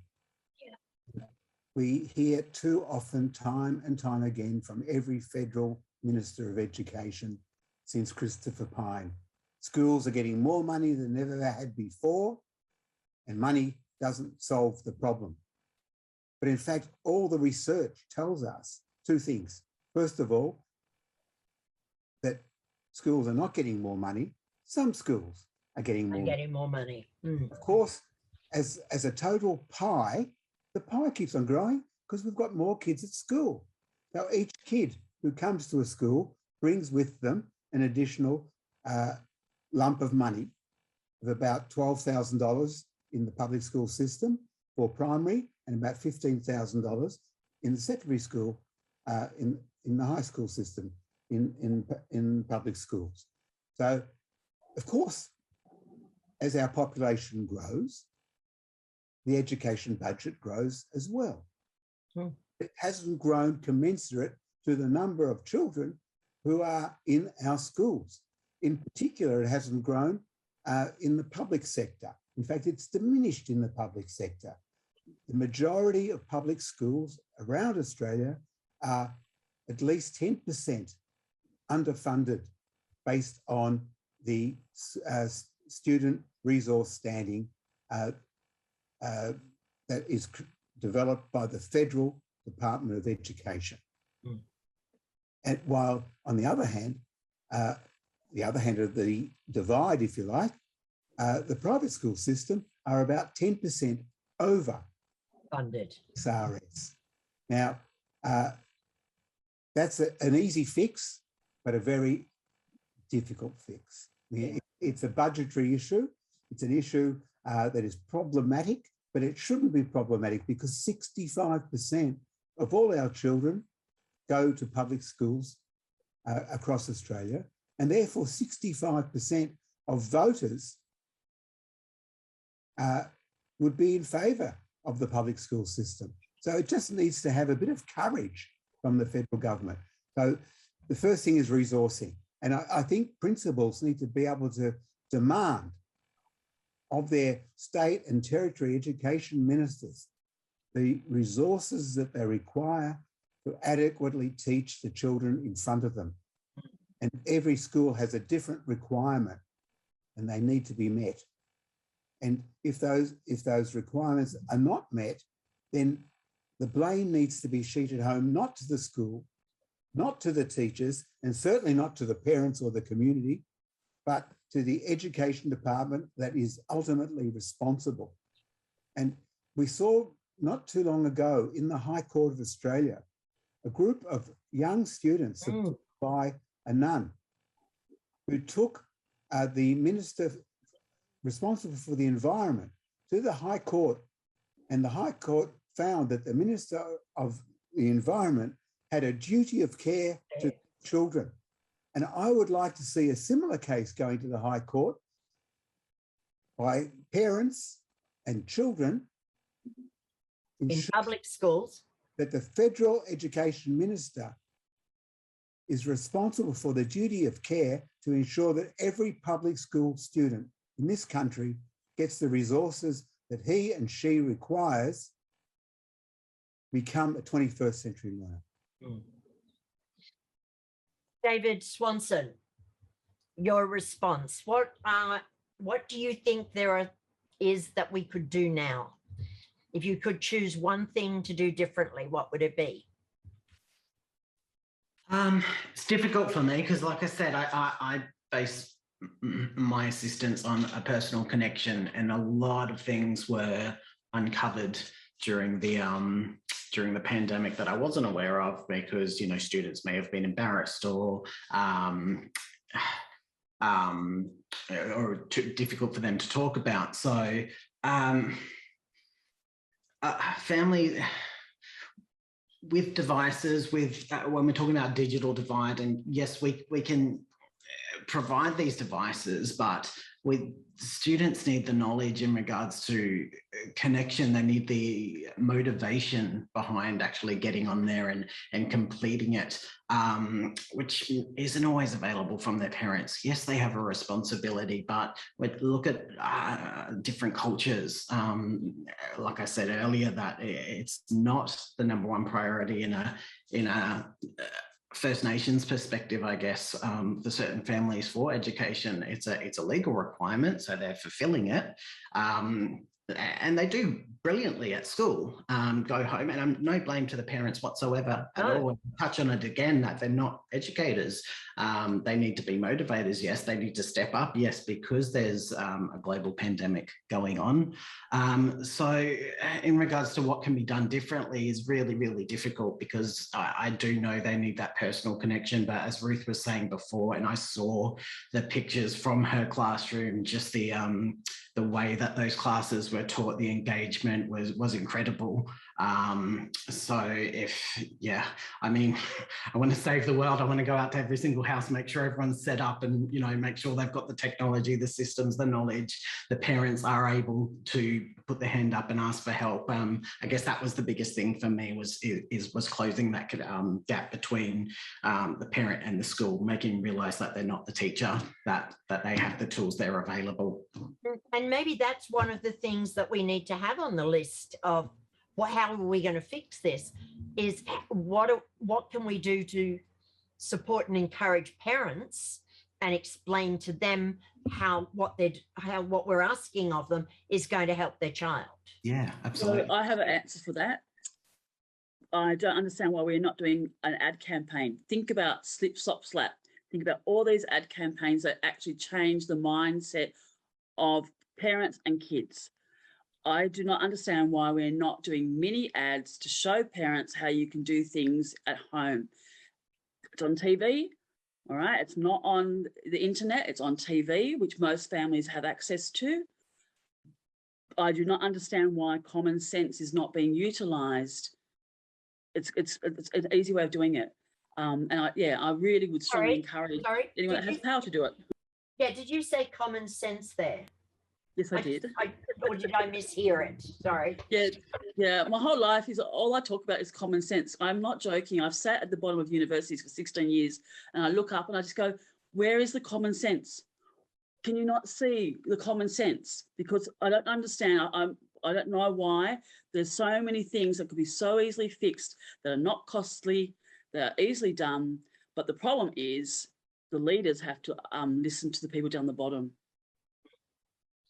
Yeah. We hear too often, time and time again, from every federal Minister of Education since Christopher Pyne, schools are getting more money than they've ever had before, and money doesn't solve the problem. But in fact, all the research tells us two things. First of all, that schools are not getting more money. Some schools are getting more money. Of course, as a total pie, the pie keeps on growing because we've got more kids at school. Now, each kid who comes to a school brings with them an additional lump of money of about $12,000 in the public school system for primary and about $15,000 in the secondary school, in the high school system, in public schools. So, of course, as our population grows, the education budget grows as well. It hasn't grown commensurate to the number of children who are in our schools. In particular, it hasn't grown in the public sector. In fact, it's diminished in the public sector. The majority of public schools around Australia are at least 10% underfunded based on the student resource standing that is developed by the Federal Department of Education. And while on the other hand of the divide, if you like, the private school system are about 10% over funded SRS. Now, that's an easy fix, but a very difficult fix. It's a budgetary issue. It's an issue that is problematic, but it shouldn't be problematic because 65% of all our children go to public schools across Australia, and therefore 65% of voters would be in favour of the public school system. So it just needs to have a bit of courage from the federal government. So the first thing is resourcing. And I think principals need to be able to demand of their state and territory education ministers the resources that they require to adequately teach the children in front of them. And every school has a different requirement and they need to be met. And if those requirements are not met, then the blame needs to be sheeted home, not to the school, not to the teachers, and certainly not to the parents or the community, but to the education department that is ultimately responsible. And we saw not too long ago in the High Court of Australia, a group of young students by a nun who took the minister responsible for the environment to the High Court, and the High Court found that the Minister of the Environment had a duty of care to children. And I would like to see a similar case going to the High Court by parents and children in public schools, that the Federal Education Minister is responsible for the duty of care to ensure that every public school student in this country gets the resources that he and she requires to become a 21st century learner. David Swanson, your response. What do you think is that we could do now? If you could choose one thing to do differently, what would it be? It's difficult for me because, like I said, I base my assistance on a personal connection, and a lot of things were uncovered during the pandemic that I wasn't aware of because, you know, students may have been embarrassed or or too difficult for them to talk about. So family with devices, with when we're talking about digital divide, and yes, we can provide these devices, but students need the knowledge in regards to connection. They need the motivation behind actually getting on there and completing it, which isn't always available from their parents. Yes, they have a responsibility, but we look at different cultures. Like I said earlier, that it's not the number one priority in a First Nations perspective, I guess, for certain families for education. It's a legal requirement, so they're fulfilling it. And they do brilliantly at school, go home, and I'm no blame to the parents whatsoever at all. I'll touch on it again, that they're not educators. They need to be motivators. Yes, they need to step up. Yes, because there's a global pandemic going on. So in regards to what can be done differently is really, really difficult, because I do know they need that personal connection. But as Ruth was saying before, and I saw the pictures from her classroom, just the way that those classes were taught, the engagement was incredible. So I mean, I want to save the world. I want to go out to every single house, make sure everyone's set up, and, you know, make sure they've got the technology, the systems, the knowledge. The parents are able to put their hand up and ask for help. I guess that was the biggest thing for me, was closing that gap between the parent and the school, making them realise that they're not the teacher, that they have the tools there available. And maybe that's one of the things that we need to have on the list of, well, how are we going to fix this, is what can we do to support and encourage parents and explain to them how what we're asking of them is going to help their child. Yeah, absolutely. So I have an answer for that. I don't understand why we're not doing an ad campaign. Think about Slip, Slop, Slap. Think about all these ad campaigns that actually change the mindset of parents and kids. I do not understand why we're not doing mini ads to show parents how you can do things at home. It's on TV, all right? It's not on the internet, it's on TV, which most families have access to. I do not understand why common sense is not being utilised. It's an easy way of doing it. And I really would strongly encourage anyone that has power to do it. Yeah, did you say common sense there? Yes, I did. Or did I mishear it? Sorry. Yeah. My whole life is all I talk about is common sense. I'm not joking. I've sat at the bottom of universities for 16 years, and I look up and I just go, where is the common sense? Can you not see the common sense? Because I don't understand. I don't know why there's so many things that could be so easily fixed that are not costly, that are easily done. But the problem is the leaders have to listen to the people down the bottom.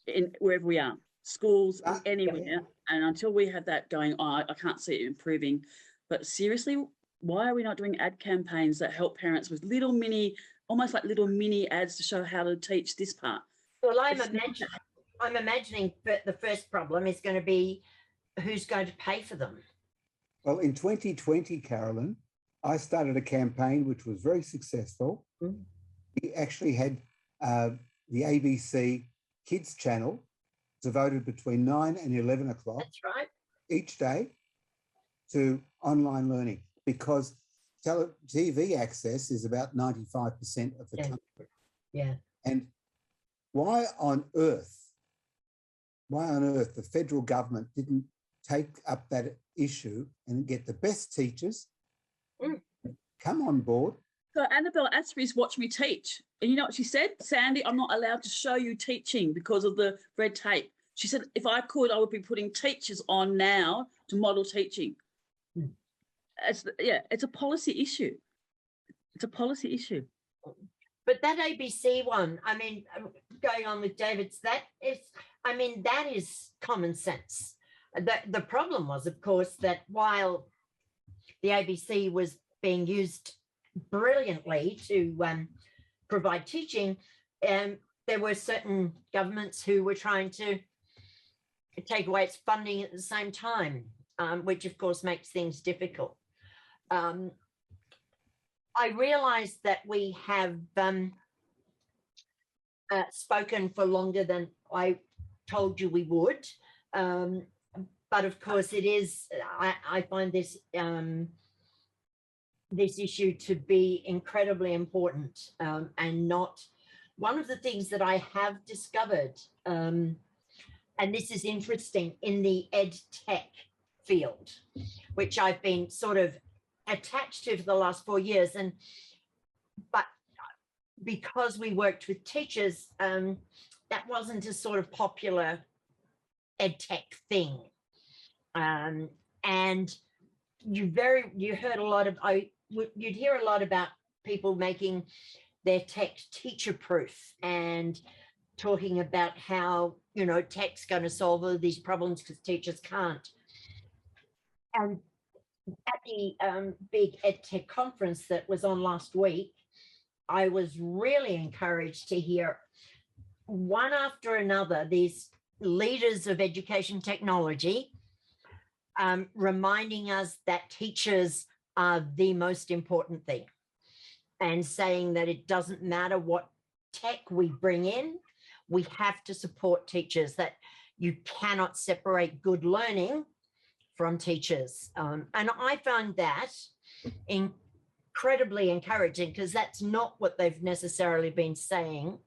In wherever we are, schools, anywhere, and until we have that going on, I can't see it improving. But seriously, why are we not doing ad campaigns that help parents with little mini, almost like little mini ads to show how to teach this part? Well, I'm imagining that the first problem is going to be who's going to pay for them. Well, in 2020, Carolyn, I started a campaign which was very successful. Mm-hmm. We actually had the ABC Kids channel devoted between 9 and 11 o'clock. That's right. Each day to online learning, because TV access is about 95% of the country. Yeah. And why on earth the federal government didn't take up that issue and get the best teachers come on board? So Annabelle Asprey's watched me teach. And you know what she said? Sandy, I'm not allowed to show you teaching because of the red tape. She said, if I could, I would be putting teachers on now to model teaching. It's a policy issue. It's a policy issue. But that ABC one, I mean, going on with David's, that is common sense. The problem was, of course, that while the ABC was being used brilliantly to provide teaching, there were certain governments who were trying to take away its funding at the same time, which of course makes things difficult. I realized that we have spoken for longer than I told you we would. But of course it is, I find this, this issue to be incredibly important, and not one of the things that I have discovered, and this is interesting, in the ed tech field, which I've been sort of attached to for the last 4 years. But because we worked with teachers, that wasn't a sort of popular ed tech thing. And you heard a lot of, you'd hear a lot about people making their tech teacher proof and talking about how, you know, tech's going to solve all these problems because teachers can't. And at the big EdTech conference that was on last week, I was really encouraged to hear one after another these leaders of education technology reminding us that teachers are the most important thing, and saying that it doesn't matter what tech we bring in, we have to support teachers, that you cannot separate good learning from teachers. And I found that incredibly encouraging, because that's not what they've necessarily been saying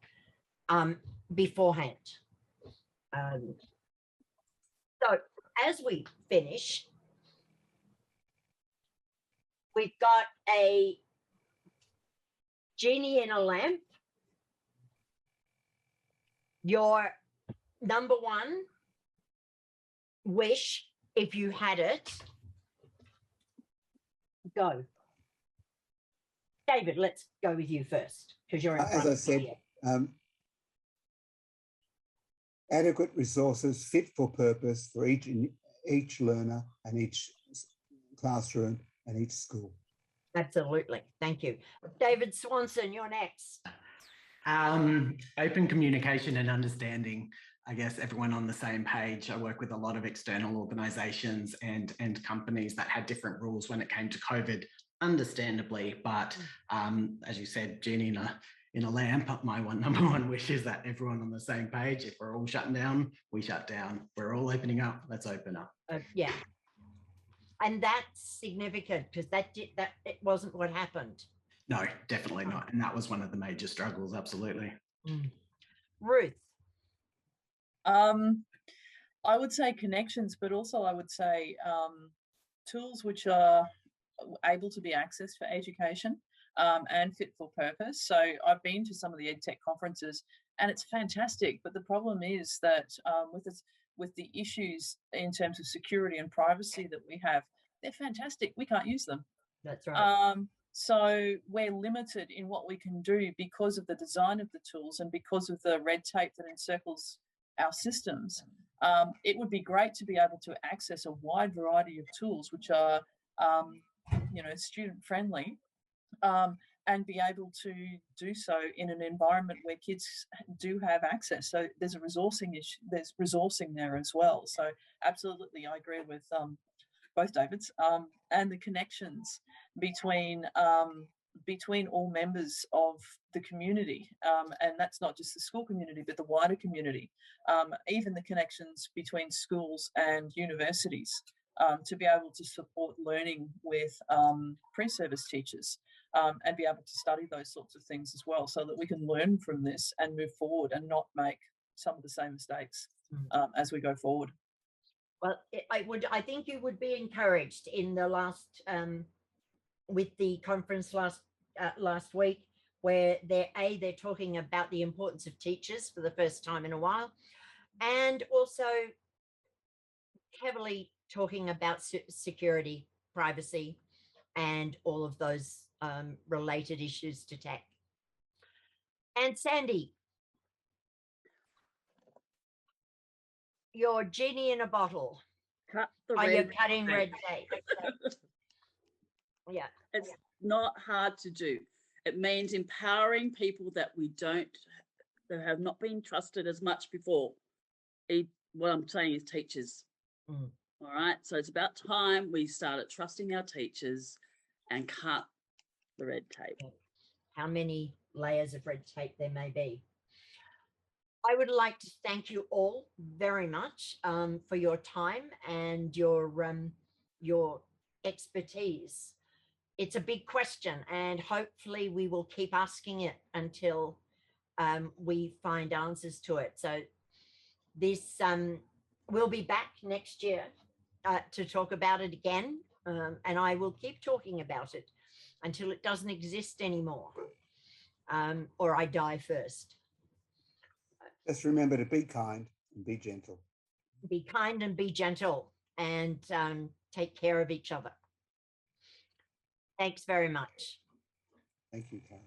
beforehand. So as we finish, we've got a genie in a lamp. Your number one wish, if you had it, go. David, let's go with you first, because you're in front as I of said, me. Adequate resources fit for purpose for each learner and each classroom and each school. Absolutely. Thank you. David Swanson, you're next. Open communication and understanding. I guess everyone on the same page. I work with a lot of external organisations and companies that had different rules when it came to COVID, understandably. But as you said, genie in a lamp, my number one wish is that everyone on the same page. If we're all shutting down, we shut down. We're all opening up, let's open up. Yeah. And that's significant, because it wasn't what happened. No, definitely not. And that was one of the major struggles, absolutely. Ruth. I would say connections, but also I would say tools which are able to be accessed for education and fit for purpose. So I've been to some of the EdTech conferences and it's fantastic, but the problem is that with the issues in terms of security and privacy that we have, they're fantastic. We can't use them. That's right. So we're limited in what we can do because of the design of the tools and because of the red tape that encircles our systems. It would be great to be able to access a wide variety of tools which are, student friendly, and be able to do so in an environment where kids do have access. So there's a resourcing issue, there's resourcing there as well. So absolutely, I agree with both Davids, and the connections between all members of the community, and that's not just the school community, but the wider community, even the connections between schools and universities, to be able to support learning with pre-service teachers, and be able to study those sorts of things as well, so that we can learn from this and move forward and not make some of the same mistakes as we go forward. Well, I think you would be encouraged in the last, with the conference last week, where they're talking about the importance of teachers for the first time in a while, and also heavily talking about security, privacy, and all of those related issues to tech. And Sandy, your genie in a bottle. Are you cutting red tape? Yeah. It's not hard to do. It means empowering people that that have not been trusted as much before. What I'm saying is teachers. All right. So it's about time we started trusting our teachers and cut the red tape. How many layers of red tape there may be. I would like to thank you all very much for your time and your expertise. It's a big question, and hopefully we will keep asking it until we find answers to it. So this we'll be back next year to talk about it again, and I will keep talking about it until it doesn't exist anymore, or I die first. Just remember to be kind and be gentle. Be kind and be gentle, and take care of each other. Thanks very much. Thank you, Carol.